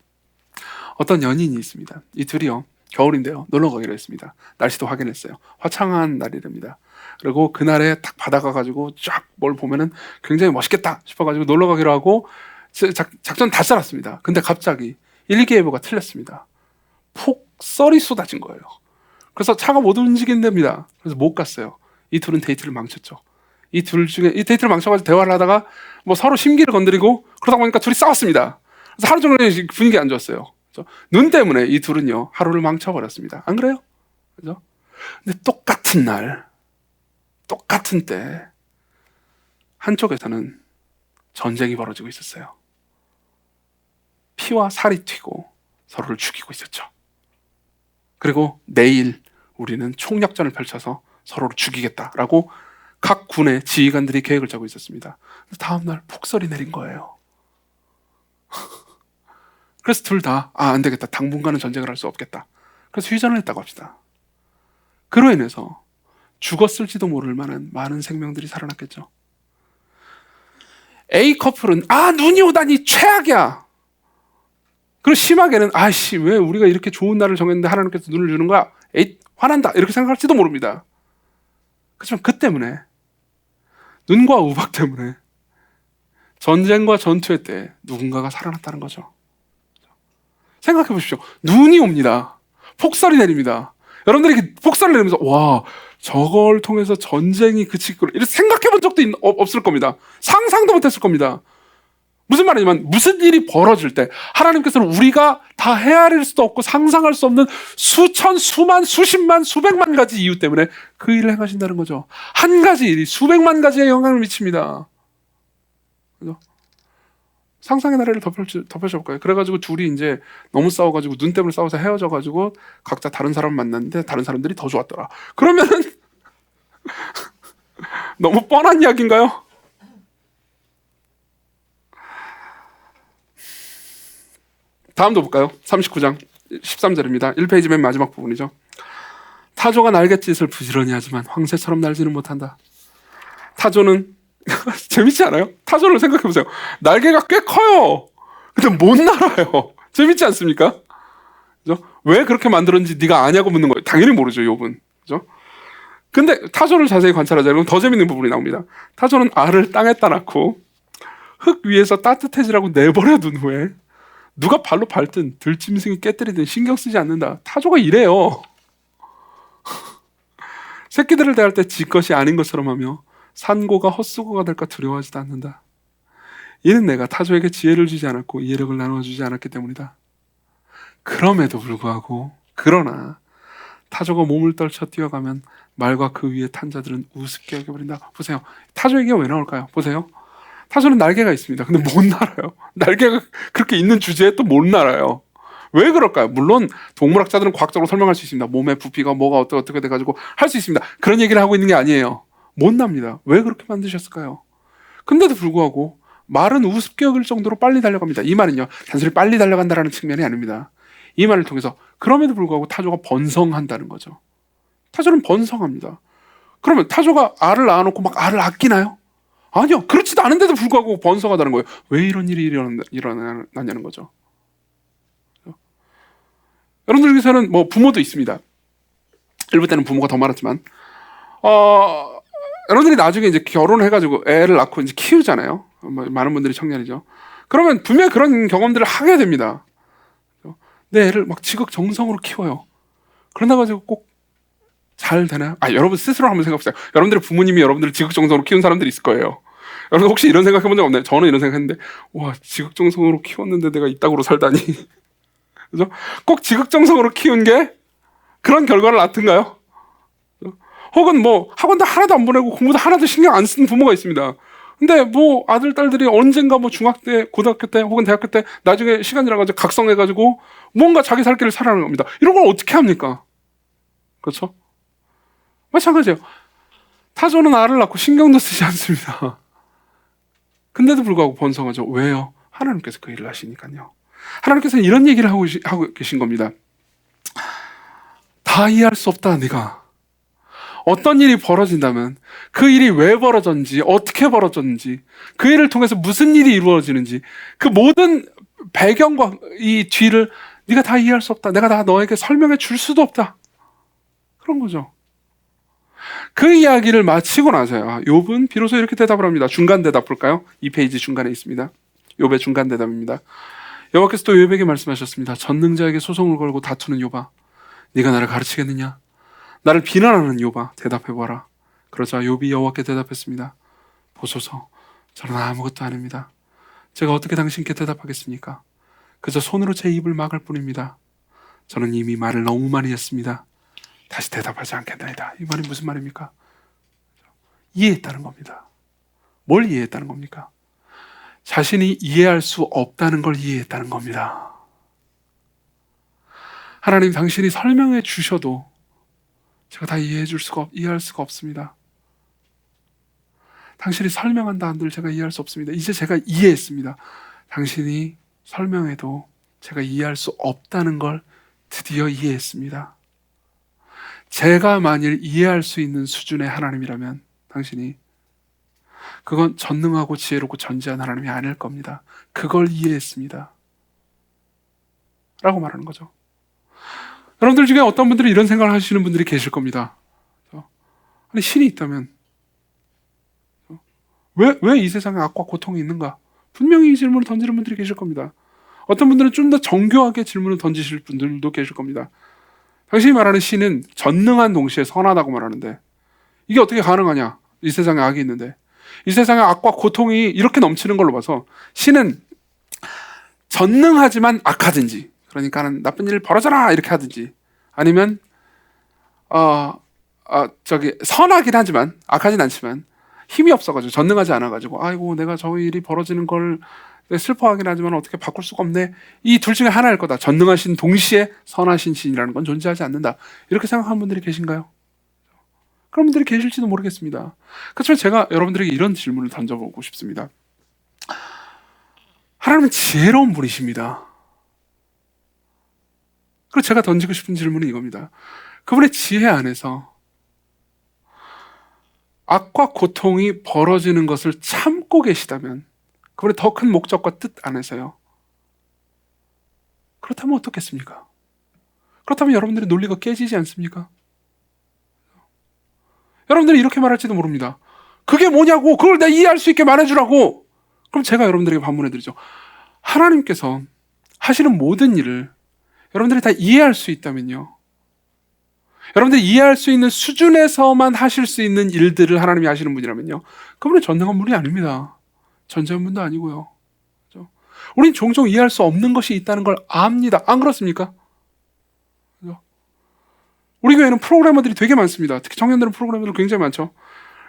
A: 어떤 연인이 있습니다. 이 둘이요. 겨울인데요. 놀러 가기로 했습니다. 날씨도 확인했어요. 화창한 날이랍니다. 그리고 그날에 딱 바다 가가지고 쫙 뭘 보면은 굉장히 멋있겠다 싶어가지고 놀러 가기로 하고 작전 다 짜놨습니다. 근데 갑자기 일기예보가 틀렸습니다. 폭설이 쏟아진 거예요. 그래서 차가 못 움직인답니다. 그래서 못 갔어요. 이 둘은 데이트를 망쳤죠. 이 데이트를 망쳐가지고 대화를 하다가 뭐 서로 심기를 건드리고 그러다 보니까 둘이 싸웠습니다. 그래서 하루 종일 분위기 안 좋았어요. 그렇죠? 눈 때문에 이 둘은요 하루를 망쳐버렸습니다. 안 그래요? 그죠? 근데 똑같은 날, 똑같은 때 한쪽에서는 전쟁이 벌어지고 있었어요. 피와 살이 튀고 서로를 죽이고 있었죠. 그리고 내일 우리는 총력전을 펼쳐서 서로를 죽이겠다라고 각 군의 지휘관들이 계획을 짜고 있었습니다. 다음날 폭설이 내린 거예요. 그래서 둘 다 안 되겠다. 당분간은 전쟁을 할 수 없겠다. 그래서 휴전을 했다고 합시다. 그로 인해서 죽었을지도 모를 만한 많은 생명들이 살아났겠죠. A 커플은 눈이 오다니 최악이야. 그리고 심하게는 왜 우리가 이렇게 좋은 날을 정했는데 하나님께서 눈을 주는 거야? 화난다 이렇게 생각할지도 모릅니다. 그렇지만 그 때문에, 눈과 우박 때문에 전쟁과 전투의 때 누군가가 살아났다는 거죠. 생각해 보십시오. 눈이 옵니다. 폭설이 내립니다. 여러분들이 폭설을 내리면서 와, 저걸 통해서 전쟁이 그칠 걸 이렇게 생각해 본 적도 없을 겁니다. 상상도 못했을 겁니다. 무슨 말이냐면, 무슨 일이 벌어질 때 하나님께서는 우리가 다 헤아릴 수도 없고 상상할 수 없는 수천, 수만, 수십만, 수백만 가지 이유 때문에 그 일을 행하신다는 거죠. 한 가지 일이 수백만 가지의 영향을 미칩니다. 그죠? 상상의 나래를 덮여볼까요? 그래가지고 둘이 이제 너무 싸워가지고 눈 때문에 싸워서 헤어져가지고 각자 다른 사람 만났는데 다른 사람들이 더 좋았더라. 그러면은 너무 뻔한 이야기인가요? 다음도 볼까요? 39장 13절입니다. 1페이지 맨 마지막 부분이죠. 타조가 날갯짓을 부지런히 하지만 황새처럼 날지는 못한다. 타조는 재밌지 않아요? 타조를 생각해보세요. 날개가 꽤 커요. 근데 못 날아요. 재밌지 않습니까? 그죠? 왜 그렇게 만들었는지 네가 아냐고 묻는 거예요. 당연히 모르죠, 욥은. 그죠? 근데 타조를 자세히 관찰하자. 그럼 더 재밌는 부분이 나옵니다. 타조는 알을 땅에다 낳고 흙 위에서 따뜻해지라고 내버려 둔 후에 누가 발로 밟든 들짐승이 깨뜨리든 신경 쓰지 않는다. 타조가 이래요. 새끼들을 대할 때 지 것이 아닌 것처럼 하며 산고가 헛수고가 될까 두려워하지도 않는다. 이는 내가 타조에게 지혜를 주지 않았고 이해력을 나눠주지 않았기 때문이다. 그럼에도 불구하고, 그러나 타조가 몸을 떨쳐 뛰어가면 말과 그 위에 탄 자들은 우습게 여겨버린다. 보세요. 타조 얘기가 왜 나올까요? 보세요. 타조는 날개가 있습니다. 근데 못 날아요. 날개가 그렇게 있는 주제에 또 못 날아요. 왜 그럴까요? 물론 동물학자들은 과학적으로 설명할 수 있습니다. 몸의 부피가 뭐가 어떻게 돼가지고 할 수 있습니다. 그런 얘기를 하고 있는 게 아니에요. 못 납니다. 왜 그렇게 만드셨을까요? 근데도 불구하고 말은 우습게 여길 정도로 빨리 달려갑니다. 이 말은요, 단순히 빨리 달려간다는 측면이 아닙니다. 이 말을 통해서 그럼에도 불구하고 타조가 번성한다는 거죠. 타조는 번성합니다. 그러면 타조가 알을 낳아놓고 막 알을 아끼나요? 아니요. 그렇지도 않은데도 불구하고 번성하다는 거예요. 왜 이런 일이 일어나냐는 거죠. 여러분들 중에서는 뭐 부모도 있습니다. 일부 때는 부모가 더 많았지만, 여러분들이 나중에 이제 결혼해가지고 애를 낳고 이제 키우잖아요. 많은 분들이 청년이죠. 그러면 분명히 그런 경험들을 하게 됩니다. 내 애를 막 지극정성으로 키워요. 그러다 가지고 꼭 잘 되나요? 여러분 스스로 한번 생각해보세요. 여러분들의 부모님이 여러분들을 지극정성으로 키운 사람들이 있을 거예요. 여러분 혹시 이런 생각 해본 적 없나요? 저는 이런 생각했는데, 와, 지극정성으로 키웠는데 내가 이따구로 살다니. 그죠? 꼭 지극정성으로 키운 게 그런 결과를 낳던가요? 혹은 뭐 학원도 하나도 안 보내고 공부도 하나도 신경 안 쓰는 부모가 있습니다. 근데 뭐 아들, 딸들이 언젠가 뭐 중학교 때, 고등학교 때, 혹은 대학교 때 나중에 시간이 나가지고 각성해가지고 뭔가 자기 살 길을 살아가는 겁니다. 이런 걸 어떻게 합니까? 그렇죠? 마찬가지예요. 타조는 알을 낳고 신경도 쓰지 않습니다. 근데도 불구하고 번성하죠. 왜요? 하나님께서 그 일을 하시니까요. 하나님께서는 이런 얘기를 하고 계신 겁니다. 다 이해할 수 없다, 네가. 어떤 일이 벌어진다면 그 일이 왜 벌어졌는지, 어떻게 벌어졌는지, 그 일을 통해서 무슨 일이 이루어지는지, 그 모든 배경과 이 뒤를 네가 다 이해할 수 없다. 내가 다 너에게 설명해 줄 수도 없다. 그런 거죠. 그 이야기를 마치고 나서야 욥은 비로소 이렇게 대답을 합니다. 중간 대답 볼까요? 2페이지 중간에 있습니다. 욥의 중간 대답입니다. 여호와께서 또 욥에게 말씀하셨습니다. 전능자에게 소송을 걸고 다투는 욥아, 네가 나를 가르치겠느냐? 나를 비난하는 욥아, 대답해봐라. 그러자 욥이 여호와께 대답했습니다. 보소서, 저는 아무것도 아닙니다. 제가 어떻게 당신께 대답하겠습니까? 그저 손으로 제 입을 막을 뿐입니다. 저는 이미 말을 너무 많이 했습니다. 다시 대답하지 않겠나이다. 이 말이 무슨 말입니까? 이해했다는 겁니다. 뭘 이해했다는 겁니까? 자신이 이해할 수 없다는 걸 이해했다는 겁니다. 하나님, 당신이 설명해 주셔도 제가 다 이해할 수가 없습니다. 당신이 설명한다 한들 제가 이해할 수 없습니다. 이제 제가 이해했습니다. 당신이 설명해도 제가 이해할 수 없다는 걸 드디어 이해했습니다. 제가 만일 이해할 수 있는 수준의 하나님이라면 당신이, 그건 전능하고 지혜롭고 전지한 하나님이 아닐 겁니다. 그걸 이해했습니다. 라고 말하는 거죠. 여러분들 중에 어떤 분들이 이런 생각을 하시는 분들이 계실 겁니다. 아니, 신이 있다면 왜 이 세상에 악과 고통이 있는가? 분명히 이 질문을 던지는 분들이 계실 겁니다. 어떤 분들은 좀 더 정교하게 질문을 던지실 분들도 계실 겁니다. 당신이 말하는 신은 전능한 동시에 선하다고 말하는데 이게 어떻게 가능하냐? 이 세상에 악이 있는데, 이 세상에 악과 고통이 이렇게 넘치는 걸로 봐서 신은 전능하지만 악하든지, 그러니까는 나쁜 일을 벌어져라 이렇게 하든지, 아니면 선하긴 하지만 악하진 않지만 힘이 없어가지고, 전능하지 않아가지고, 아이고 내가 저 일이 벌어지는 걸 슬퍼하긴 하지만 어떻게 바꿀 수가 없네, 이 둘 중에 하나일 거다. 전능하신 동시에 선하신 신이라는 건 존재하지 않는다, 이렇게 생각하는 분들이 계신가요? 그런 분들이 계실지도 모르겠습니다. 그렇지만 제가 여러분들에게 이런 질문을 던져보고 싶습니다. 하나님은 지혜로운 분이십니다. 그리고 제가 던지고 싶은 질문은 이겁니다. 그분의 지혜 안에서 악과 고통이 벌어지는 것을 참고 계시다면, 그분의 더 큰 목적과 뜻 안에서요, 그렇다면 어떻겠습니까? 그렇다면 여러분들의 논리가 깨지지 않습니까? 여러분들이 이렇게 말할지도 모릅니다. 그게 뭐냐고, 그걸 내가 이해할 수 있게 말해주라고. 그럼 제가 여러분들에게 반문해드리죠. 하나님께서 하시는 모든 일을 여러분들이 다 이해할 수 있다면요, 여러분들이 이해할 수 있는 수준에서만 하실 수 있는 일들을 하나님이 하시는 분이라면요, 그분은 전능한 분이 아닙니다. 전지한 분도 아니고요. 그렇죠? 우린 종종 이해할 수 없는 것이 있다는 걸 압니다. 안 그렇습니까? 그렇죠? 우리 교회는 프로그래머들이 되게 많습니다. 특히 청년들은 프로그래머들 굉장히 많죠.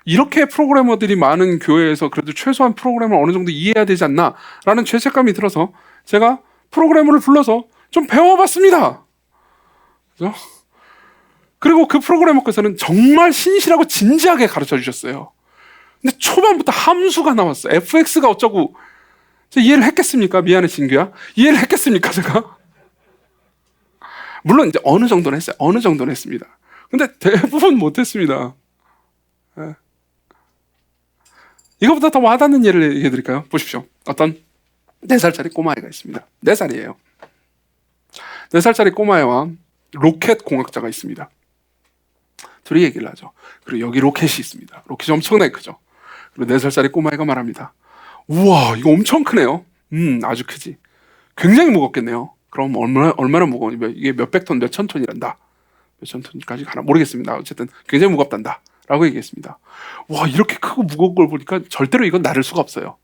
A: 이렇게 프로그래머들이 많은 교회에서 그래도 최소한 프로그램을 어느 정도 이해해야 되지 않나 라는 죄책감이 들어서 제가 프로그래머를 불러서 좀 배워봤습니다. 그죠? 그리고 그 프로그래머께서는 정말 신실하고 진지하게 가르쳐 주셨어요. 근데 초반부터 함수가 나왔어요. fx가 어쩌고. 제가 이해를 했겠습니까? 미안해 진규야. 이해를 했겠습니까 제가? 물론 이제 어느 정도는 했어요. 어느 정도는 했습니다. 근데 대부분 못했습니다. 네. 이거보다 더 와닿는 예를 얘기해 드릴까요? 보십시오. 어떤 4살짜리 꼬마애가 있습니다. 4살이에요. 4살짜리 꼬마애와 로켓 공학자가 있습니다. 둘이 얘기를 하죠. 그리고 여기 로켓이 있습니다. 로켓이 엄청나게 크죠. 그리고 4살짜리 꼬마애가 말합니다. 우와, 이거 엄청 크네요. 아주 크지. 굉장히 무겁겠네요. 그럼 얼마나 무거우니? 이게 몇백 톤, 몇천 톤이란다. 몇천 톤까지 가나 모르겠습니다. 어쨌든 굉장히 무겁단다 라고 얘기했습니다. 와, 이렇게 크고 무거운 걸 보니까 절대로 이건 나를 수가 없어요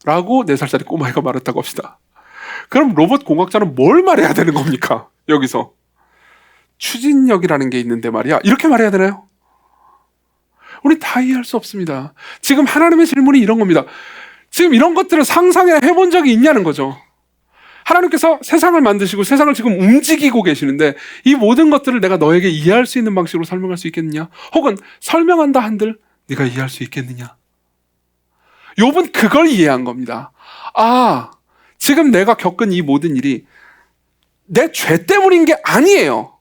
A: 라고 4살짜리 꼬마애가 말했다고 합시다. 그럼 로봇 공학자는 뭘 말해야 되는 겁니까? 여기서 추진력이라는 게 있는데 말이야, 이렇게 말해야 되나요? 우리 다 이해할 수 없습니다. 지금 하나님의 질문이 이런 겁니다. 지금 이런 것들을 상상해 본 적이 있냐는 거죠. 하나님께서 세상을 만드시고 세상을 지금 움직이고 계시는데 이 모든 것들을 내가 너에게 이해할 수 있는 방식으로 설명할 수 있겠느냐? 혹은 설명한다 한들 네가 이해할 수 있겠느냐? 욥은 그걸 이해한 겁니다. 아, 지금 내가 겪은 이 모든 일이 내 죄 때문인 게 아니에요.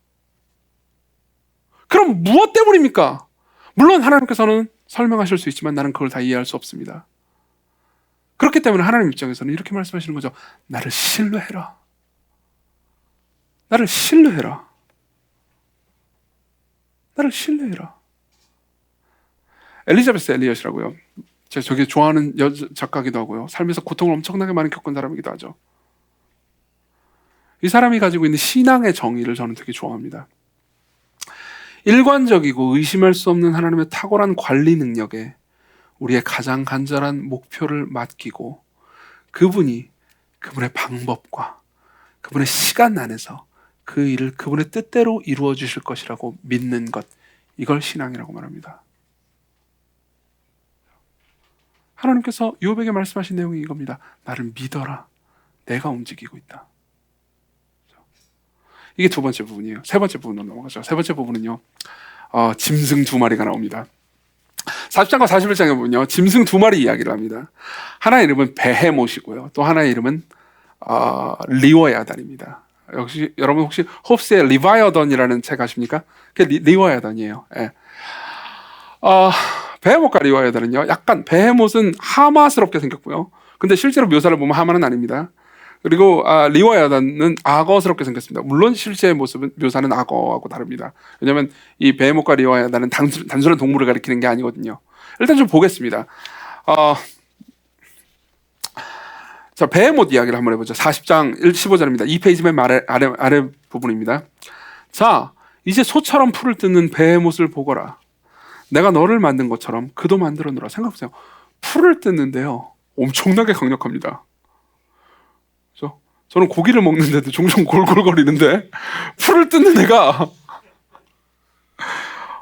A: 그럼 무엇 때문입니까? 물론 하나님께서는 설명하실 수 있지만 나는 그걸 다 이해할 수 없습니다. 그렇기 때문에 하나님 입장에서는 이렇게 말씀하시는 거죠. 나를 신뢰해라. 나를 신뢰해라. 나를 신뢰해라. 엘리자베스 엘리엇이라고요. 제가 되게 좋아하는 작가기도 하고요. 삶에서 고통을 엄청나게 많이 겪은 사람이기도 하죠. 이 사람이 가지고 있는 신앙의 정의를 저는 되게 좋아합니다. 일관적이고 의심할 수 없는 하나님의 탁월한 관리 능력에 우리의 가장 간절한 목표를 맡기고 그분이 그분의 방법과 그분의 시간 안에서 그 일을 그분의 뜻대로 이루어 주실 것이라고 믿는 것, 이걸 신앙이라고 말합니다. 하나님께서 욥에게 말씀하신 내용이 이겁니다. 나를 믿어라. 내가 움직이고 있다. 이게 두 번째 부분이에요. 세 번째 부분으로 넘어가죠. 세 번째 부분은요, 짐승 2마리가 나옵니다. 40장과 41장에 보면요, 짐승 2마리 이야기를 합니다. 하나의 이름은 베헤못이고요, 또 하나의 이름은 리워야단입니다. 역시 여러분 혹시 홉스의 리바이어던이라는 책 아십니까? 그게 리워야단이에요. 예. 베헤못과 리워야단은요, 약간 베헤못은 하마스럽게 생겼고요, 근데 실제로 묘사를 보면 하마는 아닙니다. 그리고 리와야단은 악어스럽게 생겼습니다. 물론 실제 모습은 묘사는 악어하고 다릅니다. 왜냐하면 이 베헤못과 리와야단은 단순한 동물을 가리키는 게 아니거든요. 일단 좀 보겠습니다. 자, 베헤못 이야기를 한번 해보죠. 40장 15절입니다. 2페이지 맨 아래 부분입니다. 자, 이제 소처럼 풀을 뜯는 베헤못을 보거라. 내가 너를 만든 것처럼 그도 만들어 놓으라. 생각해보세요. 풀을 뜯는데요, 엄청나게 강력합니다. 그렇죠? 저는 고기를 먹는데도 종종 골골거리는데 풀을 뜯는 애가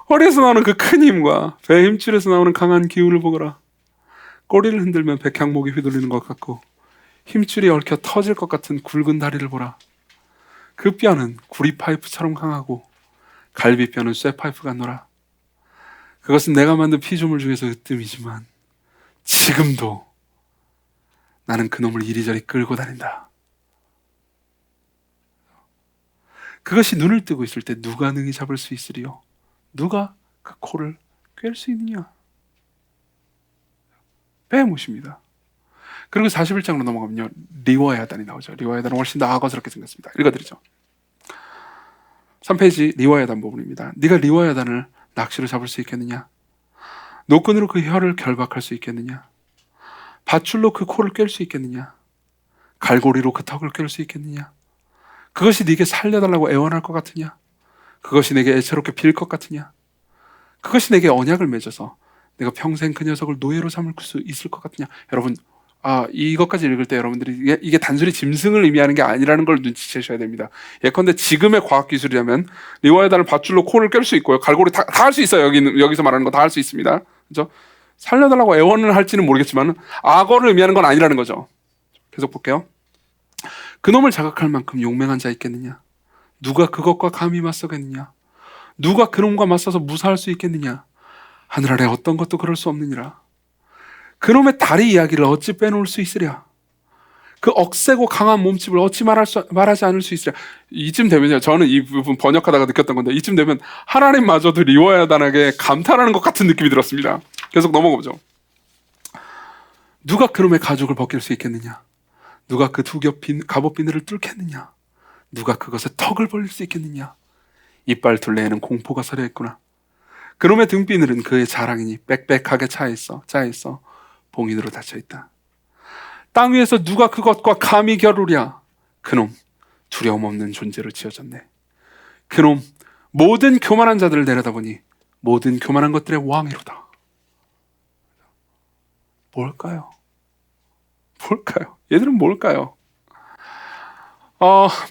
A: 허리에서 나오는 그 큰 힘과 배의 힘줄에서 나오는 강한 기운을 보거라. 꼬리를 흔들면 백향목이 휘둘리는 것 같고 힘줄이 얽혀 터질 것 같은 굵은 다리를 보라. 그 뼈는 구리 파이프처럼 강하고 갈비뼈는 쇠파이프 같노라. 그것은 내가 만든 피조물 중에서 으뜸이지만 지금도 나는 그놈을 이리저리 끌고 다닌다. 그것이 눈을 뜨고 있을 때 누가 능히 잡을 수 있으리요? 누가 그 코를 꿰을 수 있느냐? 베헤못입니다. 그리고 41장으로 넘어가면요, 리와야단이 나오죠. 리와야단은 훨씬 더 악어스럽게 생겼습니다. 읽어드리죠. 3페이지 리와야단 부분입니다. 네가 리와야단을 낚시로 잡을 수 있겠느냐? 노끈으로 그 혀를 결박할 수 있겠느냐? 밧줄로 그 코를 꿰을 수 있겠느냐? 갈고리로 그 턱을 꿰을 수 있겠느냐? 그것이 네게 살려달라고 애원할 것 같으냐? 그것이 내게 애처롭게 빌 것 같으냐? 그것이 내게 언약을 맺어서 내가 평생 그 녀석을 노예로 삼을 수 있을 것 같으냐? 여러분, 이것까지 읽을 때 여러분들이 이게 단순히 짐승을 의미하는 게 아니라는 걸 눈치채셔야 됩니다. 예컨대 지금의 과학기술이라면 리와야단을 밧줄로 코를 깰 수 있고요, 갈고리 다 할 수 있어요. 여기서 말하는 거 다 할 수 있습니다. 그렇죠? 살려달라고 애원을 할지는 모르겠지만 악어를 의미하는 건 아니라는 거죠. 계속 볼게요. 그놈을 자극할 만큼 용맹한 자 있겠느냐? 누가 그것과 감히 맞서겠느냐? 누가 그놈과 맞서서 무사할 수 있겠느냐? 하늘 아래 어떤 것도 그럴 수 없느니라. 그놈의 다리 이야기를 어찌 빼놓을 수 있으랴? 그 억세고 강한 몸집을 어찌 말하지 않을 수 있으랴? 이쯤 되면요, 저는 이 부분 번역하다가 느꼈던 건데, 이쯤 되면 하나님마저도 리와야단에게 감탄하는 것 같은 느낌이 들었습니다. 계속 넘어가보죠. 누가 그놈의 가죽을 벗길 수 있겠느냐? 누가 그 두 겹 갑옷 비늘을 뚫겠느냐? 누가 그것에 턱을 벌릴 수 있겠느냐? 이빨 둘레에는 공포가 서려 있구나. 그놈의 등비늘은 그의 자랑이니 빽빽하게 차있어 봉인으로 닫혀있다. 땅 위에서 누가 그것과 감히 겨루랴? 그놈 두려움 없는 존재로 지어졌네. 그놈 모든 교만한 자들을 내려다보니 모든 교만한 것들의 왕이로다. 뭘까요? 얘들은 뭘까요?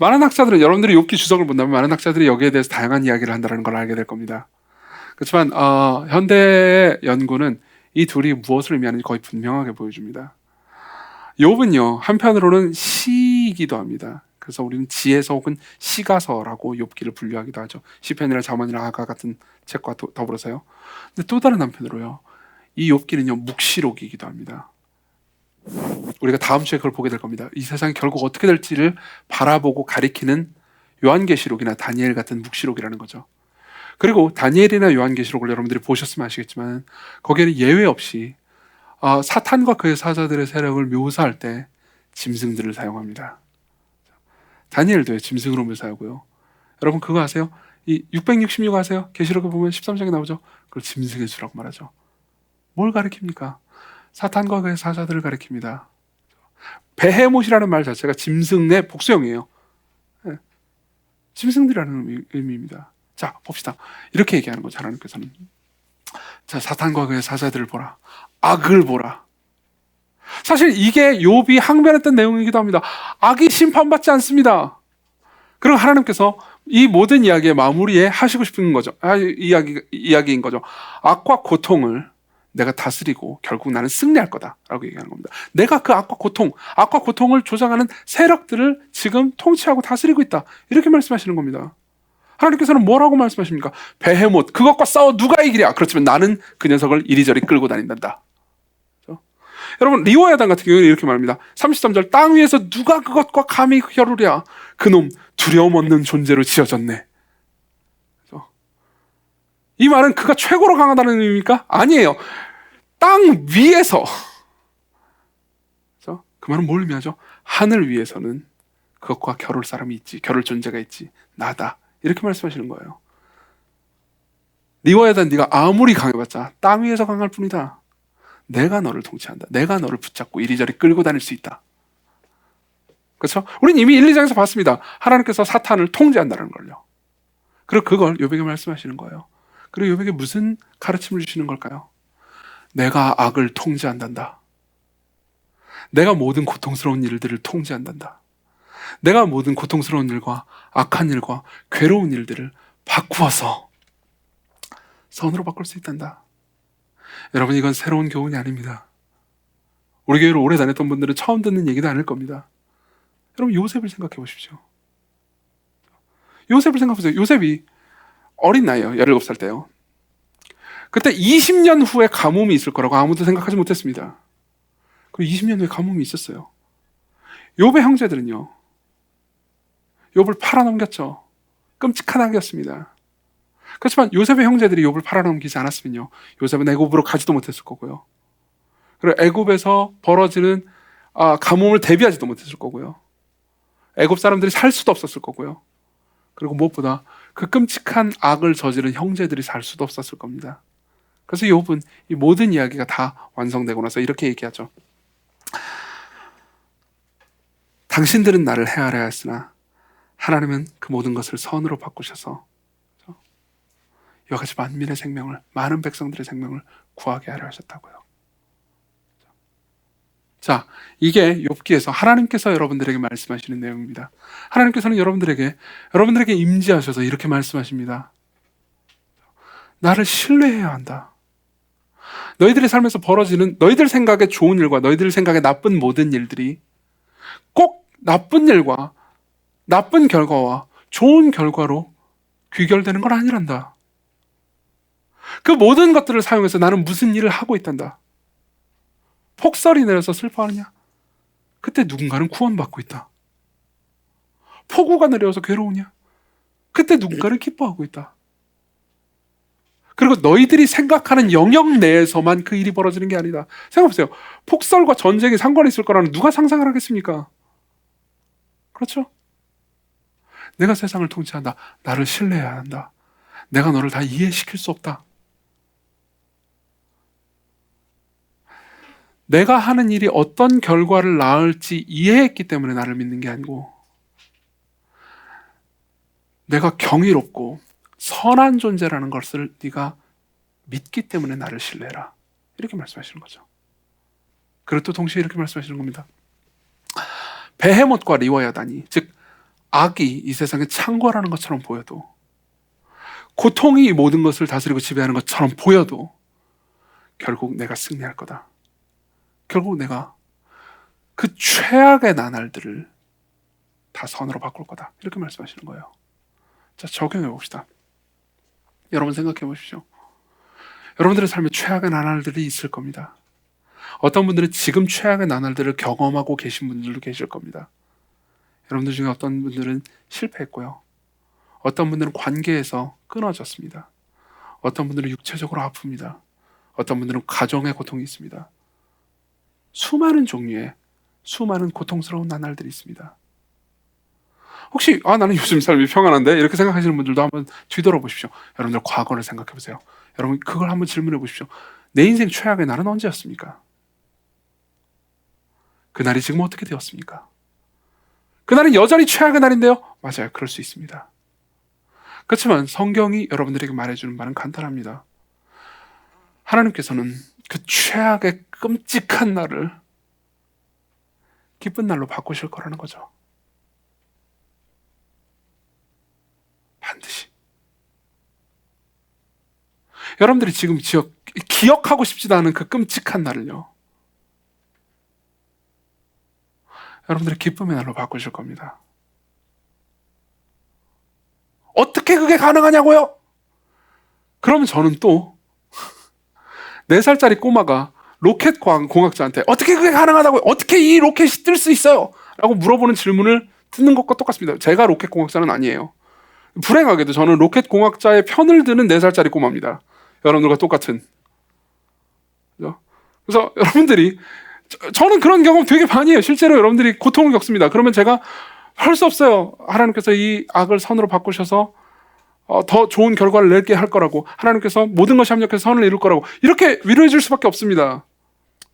A: 많은 학자들은, 여러분들이 욥기 주석을 본다면 많은 학자들이 여기에 대해서 다양한 이야기를 한다는 걸 알게 될 겁니다. 그렇지만 현대의 연구는 이 둘이 무엇을 의미하는지 거의 분명하게 보여줍니다. 욥은요, 한편으로는 시이기도 합니다. 그래서 우리는 지혜서 혹은 시가서라고 욥기를 분류하기도 하죠. 시편이나 잠언이나 아가 같은 책과 더불어서요. 근데 또 다른 한편으로요, 이 욥기는요, 묵시록이기도 합니다. 우리가 다음 주에 그걸 보게 될 겁니다. 이 세상이 결국 어떻게 될지를 바라보고 가리키는 요한계시록이나 다니엘 같은 묵시록이라는 거죠. 그리고 다니엘이나 요한계시록을 여러분들이 보셨으면 아시겠지만 거기에는 예외 없이 사탄과 그의 사자들의 세력을 묘사할 때 짐승들을 사용합니다. 다니엘도 짐승으로 묘사하고요. 여러분 그거 아세요? 이 666 아세요? 계시록에 보면 13장에 나오죠. 그걸 짐승의 수라고 말하죠. 뭘 가리킵니까? 사탄과 그의 사자들을 가리킵니다. 베헤못이라는 말 자체가 짐승의 복수형이에요. 짐승들이라는 의미입니다. 자, 봅시다. 이렇게 얘기하는 거죠, 하나님께서는. 자, 사탄과 그의 사자들을 보라. 악을 보라. 사실 이게 욥이 항변했던 내용이기도 합니다. 악이 심판받지 않습니다. 그리고 하나님께서 이 모든 이야기의 마무리에 하시고 싶은 거죠. 이야기인 거죠. 악과 고통을 내가 다스리고 결국 나는 승리할 거다라고 얘기하는 겁니다. 내가 그 악과 고통을 조장하는 세력들을 지금 통치하고 다스리고 있다. 이렇게 말씀하시는 겁니다. 하나님께서는 뭐라고 말씀하십니까? 베헤못, 그것과 싸워 누가 이기랴? 그렇지만 나는 그 녀석을 이리저리 끌고 다닌단다. 그렇죠? 여러분 리와야단 같은 경우는 이렇게 말합니다. 33절, 땅 위에서 누가 그것과 감히 겨루랴? 그놈 두려움 없는 존재로 지어졌네. 그렇죠? 이 말은 그가 최고로 강하다는 의미입니까? 아니에요. 땅 위에서. 그렇죠? 그 말은 뭘 의미하죠? 하늘 위에서는 그것과 겨룰 사람이 있지, 겨룰 존재가 있지, 나다. 이렇게 말씀하시는 거예요. 리워야단 네가 아무리 강해봤자 땅 위에서 강할 뿐이다. 내가 너를 통치한다. 내가 너를 붙잡고 이리저리 끌고 다닐 수 있다. 그렇죠? 우린 이미 1, 2장에서 봤습니다. 하나님께서 사탄을 통제한다는 걸요. 그리고 그걸 욥에게 말씀하시는 거예요. 그리고 욥에게 무슨 가르침을 주시는 걸까요? 내가 악을 통제한단다. 내가 모든 고통스러운 일들을 통제한단다. 내가 모든 고통스러운 일과 악한 일과 괴로운 일들을 바꾸어서 선으로 바꿀 수 있단다. 여러분, 이건 새로운 교훈이 아닙니다. 우리 교회를 오래 다녔던 분들은 처음 듣는 얘기도 아닐 겁니다. 여러분, 요셉을 생각해 보십시오. 요셉을 생각해 보세요. 요셉이 어린 나이에요. 17살 때요. 그때 20년 후에 가뭄이 있을 거라고 아무도 생각하지 못했습니다. 그리고 20년 후에 가뭄이 있었어요. 욥의 형제들은요, 욥을 팔아넘겼죠. 끔찍한 악이었습니다. 그렇지만 요셉의 형제들이 욥을 팔아넘기지 않았으면요, 요셉은 애굽으로 가지도 못했을 거고요. 그리고 애굽에서 벌어지는 가뭄을 대비하지도 못했을 거고요. 애굽 사람들이 살 수도 없었을 거고요. 그리고 무엇보다 그 끔찍한 악을 저지른 형제들이 살 수도 없었을 겁니다. 그래서 욥은 이 모든 이야기가 다 완성되고 나서 이렇게 얘기하죠. 당신들은 나를 헤아려 했으나 하나님은 그 모든 것을 선으로 바꾸셔서 이와 같이 만민의 생명을, 많은 백성들의 생명을 구하게 하려 하셨다고요. 자, 이게 욥기에서 하나님께서 여러분들에게 말씀하시는 내용입니다. 하나님께서는 여러분들에게 임재하셔서 이렇게 말씀하십니다. 나를 신뢰해야 한다. 너희들의 삶에서 벌어지는 너희들 생각에 좋은 일과 너희들 생각에 나쁜 모든 일들이 꼭 나쁜 일과 나쁜 결과와 좋은 결과로 귀결되는 건 아니란다. 그 모든 것들을 사용해서 나는 무슨 일을 하고 있단다. 폭설이 내려서 슬퍼하느냐? 그때 누군가는 구원받고 있다. 폭우가 내려서 괴로우냐? 그때 누군가는 기뻐하고 있다. 그리고 너희들이 생각하는 영역 내에서만 그 일이 벌어지는 게 아니다. 생각해보세요. 폭설과 전쟁이 상관이 있을 거라는 누가 상상을 하겠습니까? 그렇죠? 내가 세상을 통치한다. 나를 신뢰해야 한다. 내가 너를 다 이해시킬 수 없다. 내가 하는 일이 어떤 결과를 낳을지 이해했기 때문에 나를 믿는 게 아니고, 내가 경이롭고 선한 존재라는 것을 네가 믿기 때문에 나를 신뢰해라. 이렇게 말씀하시는 거죠. 그리고 또 동시에 이렇게 말씀하시는 겁니다. 베헤못과 리워야단이, 즉 악이 이 세상에 창궐하는 것처럼 보여도, 고통이 이 모든 것을 다스리고 지배하는 것처럼 보여도 결국 내가 승리할 거다. 결국 내가 그 최악의 나날들을 다 선으로 바꿀 거다. 이렇게 말씀하시는 거예요. 자, 적용해 봅시다. 여러분 생각해 보십시오. 여러분들의 삶에 최악의 나날들이 있을 겁니다. 어떤 분들은 지금 최악의 나날들을 경험하고 계신 분들도 계실 겁니다. 여러분들 중에 어떤 분들은 실패했고요. 어떤 분들은 관계에서 끊어졌습니다. 어떤 분들은 육체적으로 아픕니다. 어떤 분들은 가정의 고통이 있습니다. 수많은 종류의 수많은 고통스러운 나날들이 있습니다. 혹시 나는 요즘 삶이 평안한데? 이렇게 생각하시는 분들도 한번 뒤돌아보십시오. 여러분들 과거를 생각해 보세요. 여러분 그걸 한번 질문해 보십시오. 내 인생 최악의 날은 언제였습니까? 그날이 지금 어떻게 되었습니까? 그날은 여전히 최악의 날인데요? 맞아요. 그럴 수 있습니다. 그렇지만 성경이 여러분들에게 말해주는 바는 간단합니다. 하나님께서는 그 최악의 끔찍한 날을 기쁜 날로 바꾸실 거라는 거죠. 반드시. 여러분들이 지금 기억하고 싶지도 않은 그 끔찍한 날을요, 여러분들의 기쁨의 날로 바꾸실 겁니다. 어떻게 그게 가능하냐고요? 그러면 저는 또 4살짜리 꼬마가 로켓 공학자한테 어떻게 그게 가능하다고요? 어떻게 이 로켓이 뜰 수 있어요? 라고 물어보는 질문을 듣는 것과 똑같습니다. 제가 로켓 공학자는 아니에요. 불행하게도 저는 로켓 공학자의 편을 드는 4살짜리 꼬마입니다. 여러분들과 똑같은. 그래서 여러분들이 저는 그런 경험 되게 많이 해요. 실제로 여러분들이 고통을 겪습니다. 그러면 제가 할 수 없어요. 하나님께서 이 악을 선으로 바꾸셔서 더 좋은 결과를 낼게 할 거라고, 하나님께서 모든 것이 합력해서 선을 이룰 거라고, 이렇게 위로해 줄 수밖에 없습니다.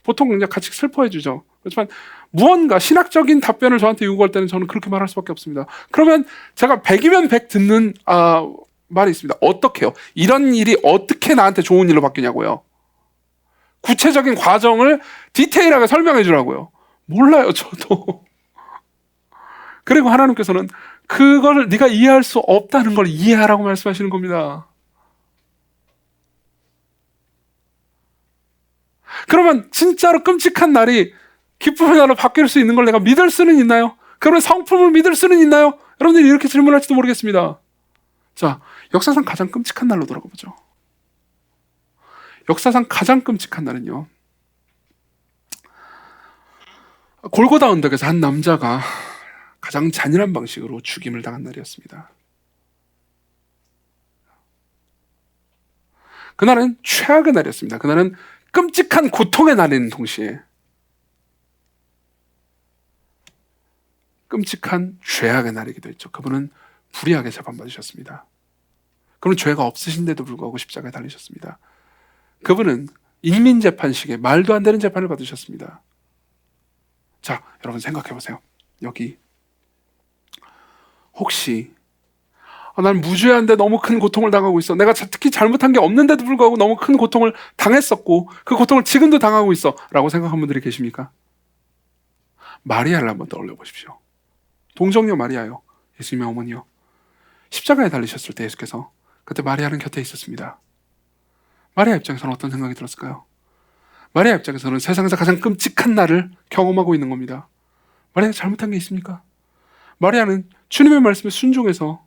A: 보통 그냥 같이 슬퍼해 주죠. 그렇지만 무언가 신학적인 답변을 저한테 요구할 때는 저는 그렇게 말할 수밖에 없습니다. 그러면 제가 100이면 100 듣는 말이 있습니다. 어떻게요? 이런 일이 어떻게 나한테 좋은 일로 바뀌냐고요? 구체적인 과정을 디테일하게 설명해 주라고요. 몰라요, 저도. 그리고 하나님께서는 그걸 네가 이해할 수 없다는 걸 이해하라고 말씀하시는 겁니다. 그러면 진짜로 끔찍한 날이 기쁨의 날로 바뀔 수 있는 걸 내가 믿을 수는 있나요? 그러면 성품을 믿을 수는 있나요? 여러분들이 이렇게 질문할지도 모르겠습니다. 자, 역사상 가장 끔찍한 날로 돌아가 보죠. 역사상 가장 끔찍한 날은요, 골고다 언덕에서 한 남자가 가장 잔인한 방식으로 죽임을 당한 날이었습니다. 그날은 최악의 날이었습니다. 그날은 끔찍한 고통의 날인 동시에 끔찍한 죄악의 날이기도 했죠. 그분은 불의하게 재판받으셨습니다. 그분은 죄가 없으신데도 불구하고 십자가에 달리셨습니다. 그분은 인민재판식의 말도 안 되는 재판을 받으셨습니다. 자, 여러분 생각해 보세요. 여기 혹시 난 무죄한데 너무 큰 고통을 당하고 있어. 내가 특히 잘못한 게 없는데도 불구하고 너무 큰 고통을 당했었고 그 고통을 지금도 당하고 있어 라고 생각한 분들이 계십니까? 마리아를 한번 떠올려 보십시오. 동정녀 마리아요. 예수님의 어머니요. 십자가에 달리셨을 때 예수께서 그때 마리아는 곁에 있었습니다. 마리아 입장에서는 어떤 생각이 들었을까요? 마리아 입장에서는 세상에서 가장 끔찍한 날을 경험하고 있는 겁니다. 마리아가 잘못한 게 있습니까? 마리아는 주님의 말씀에 순종해서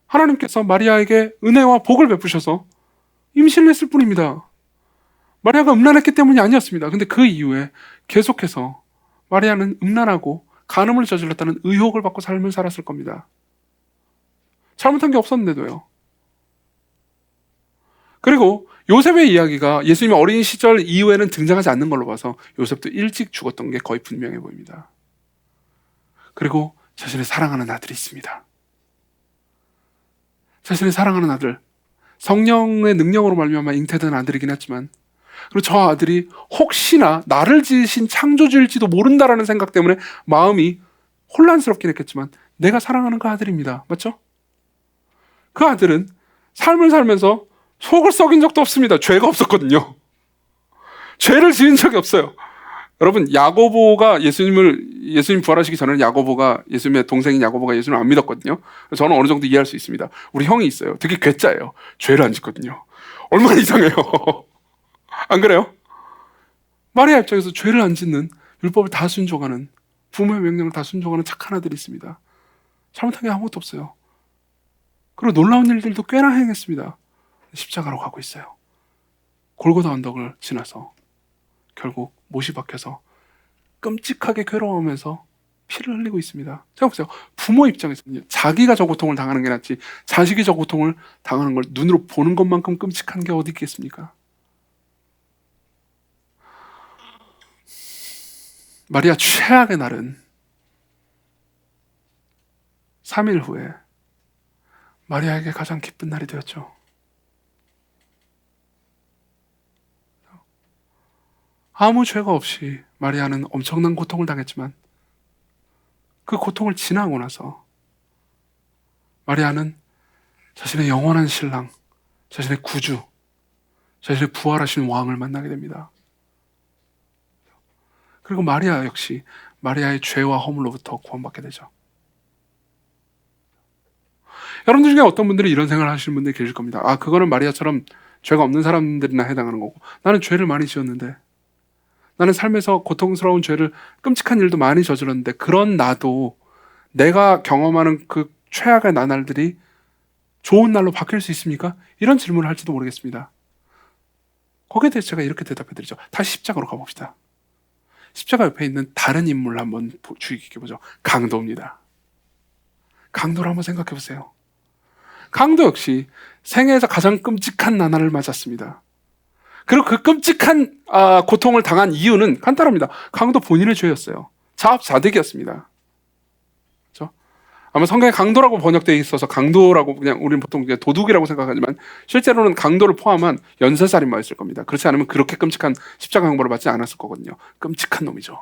A: 하나님께서 마리아에게 은혜와 복을 베푸셔서 임신을 했을 뿐입니다. 마리아가 음란했기 때문이 아니었습니다. 근데 그 이후에 계속해서 마리아는 음란하고 간음을 저질렀다는 의혹을 받고 삶을 살았을 겁니다. 잘못한 게 없었는데도요. 그리고 요셉의 이야기가 예수님의 어린 시절 이후에는 등장하지 않는 걸로 봐서 요셉도 일찍 죽었던 게 거의 분명해 보입니다. 그리고 자신의 사랑하는 아들이 있습니다. 자신의 사랑하는 아들, 성령의 능력으로 말미암아 잉태된 아들이긴 했지만, 그리고 저 아들이 혹시나 나를 지으신 창조주일지도 모른다라는 생각 때문에 마음이 혼란스럽긴 했겠지만 내가 사랑하는 그 아들입니다. 맞죠? 그 아들은 삶을 살면서 속을 썩인 적도 없습니다. 죄가 없었거든요. 죄를 지은 적이 없어요. 여러분, 야고보가 예수님 부활하시기 전에는 야고보가, 예수님의 동생인 야고보가 예수님을 안 믿었거든요. 저는 어느 정도 이해할 수 있습니다. 우리 형이 있어요. 되게 괴짜예요. 죄를 안 짓거든요. 얼마나 이상해요. 안 그래요? 마리아 입장에서 죄를 안 짓는, 율법을 다 순종하는, 부모의 명령을 다 순종하는 착한 아들이 있습니다. 잘못한 게 아무것도 없어요. 그리고 놀라운 일들도 꽤나 행했습니다. 십자가로 가고 있어요. 골고다 언덕을 지나서 결국 못이 박혀서 끔찍하게 괴로워하면서 피를 흘리고 있습니다. 생각해보세요. 부모 입장에서는 자기가 저 고통을 당하는 게 낫지 자식이 저 고통을 당하는 걸 눈으로 보는 것만큼 끔찍한 게 어디 있겠습니까? 마리아 최악의 날은 3일 후에 마리아에게 가장 기쁜 날이 되었죠. 아무 죄가 없이 마리아는 엄청난 고통을 당했지만 그 고통을 지나고 나서 마리아는 자신의 영원한 신랑, 자신의 구주, 자신의 부활하신 왕을 만나게 됩니다. 그리고 마리아 역시 마리아의 죄와 허물로부터 구원받게 되죠. 여러분들 중에 어떤 분들이 이런 생각을 하시는 분들이 계실 겁니다. 그거는 마리아처럼 죄가 없는 사람들이나 해당하는 거고, 나는 죄를 많이 지었는데, 나는 삶에서 고통스러운 죄를, 끔찍한 일도 많이 저질렀는데 그런 나도 내가 경험하는 그 최악의 나날들이 좋은 날로 바뀔 수 있습니까? 이런 질문을 할지도 모르겠습니다. 거기에 대해서 제가 이렇게 대답해드리죠. 다시 십자가로 가봅시다. 십자가 옆에 있는 다른 인물 한번 주의 깊게 보죠. 강도입니다. 강도를 한번 생각해 보세요. 강도 역시 생애에서 가장 끔찍한 나날을 맞았습니다. 그리고 그 끔찍한 고통을 당한 이유는 간단합니다. 강도 본인의 죄였어요. 자업자득이었습니다. 그렇죠? 아마 성경에 강도라고 번역되어 있어서 강도라고 그냥 우리는 보통 그냥 도둑이라고 생각하지만 실제로는 강도를 포함한 연쇄살인마였을 겁니다. 그렇지 않으면 그렇게 끔찍한 십자가 형벌을 받지 않았을 거거든요. 끔찍한 놈이죠.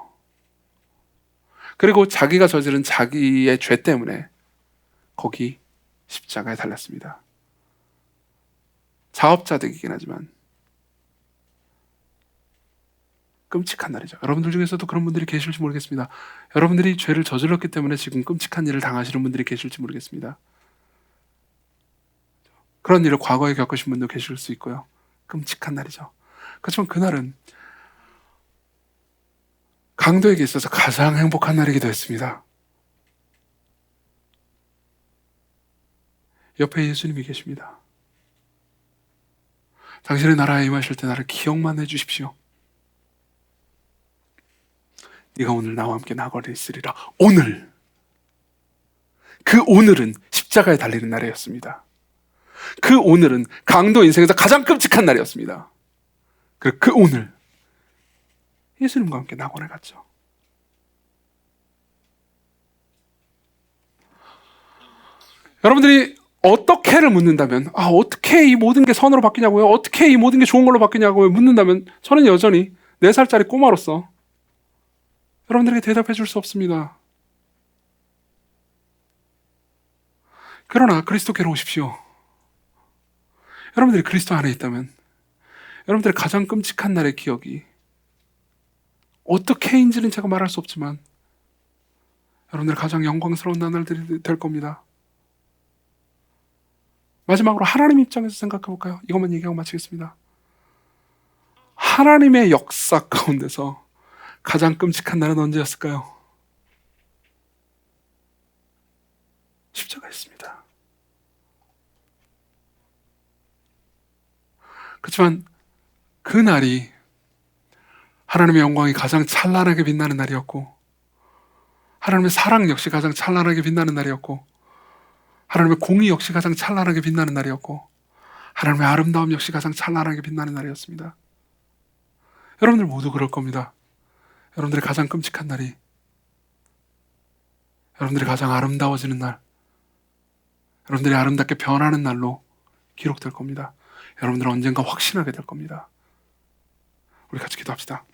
A: 그리고 자기가 저지른 자기의 죄 때문에 거기 십자가에 달렸습니다. 자업자득이긴 하지만 끔찍한 날이죠. 여러분들 중에서도 그런 분들이 계실지 모르겠습니다. 여러분들이 죄를 저질렀기 때문에 지금 끔찍한 일을 당하시는 분들이 계실지 모르겠습니다. 그런 일을 과거에 겪으신 분도 계실 수 있고요. 끔찍한 날이죠. 그렇지만 그날은 강도에게 있어서 가장 행복한 날이기도 했습니다. 옆에 예수님이 계십니다. 당신의 나라에 임하실 때 나를 기억만 해주십시오. 네가 오늘 나와 함께 나거리 있으리라. 오늘, 그 오늘은 십자가에 달리는 날이었습니다. 그 오늘은 강도 인생에서 가장 끔찍한 날이었습니다. 그리고 그 오늘 예수님과 함께 낙원에 갔죠. 여러분들이 어떻게를 묻는다면, 어떻게 이 모든 게 선으로 바뀌냐고요? 어떻게 이 모든 게 좋은 걸로 바뀌냐고요? 묻는다면 저는 여전히 4살짜리 꼬마로서 여러분들에게 대답해 줄 수 없습니다. 그러나 그리스도께로 오십시오. 여러분들이 그리스도 안에 있다면 여러분들의 가장 끔찍한 날의 기억이 어떻게인지는 제가 말할 수 없지만 여러분들의 가장 영광스러운 나날들이 될 겁니다. 마지막으로 하나님 입장에서 생각해 볼까요? 이것만 얘기하고 마치겠습니다. 하나님의 역사 가운데서 가장 끔찍한 날은 언제였을까요? 십자가였습니다. 그렇지만 그 날이 하나님의 영광이 가장 찬란하게 빛나는 날이었고, 하나님의 사랑 역시 가장 찬란하게 빛나는 날이었고, 하나님의 공의 역시 가장 찬란하게 빛나는 날이었고, 하나님의 아름다움 역시 가장 찬란하게 빛나는 날이었습니다. 여러분들 모두 그럴 겁니다. 여러분들의 가장 끔찍한 날이 여러분들이 가장 아름다워지는 날, 여러분들이 아름답게 변하는 날로 기록될 겁니다. 여러분들은 언젠가 확신하게 될 겁니다. 우리 같이 기도합시다.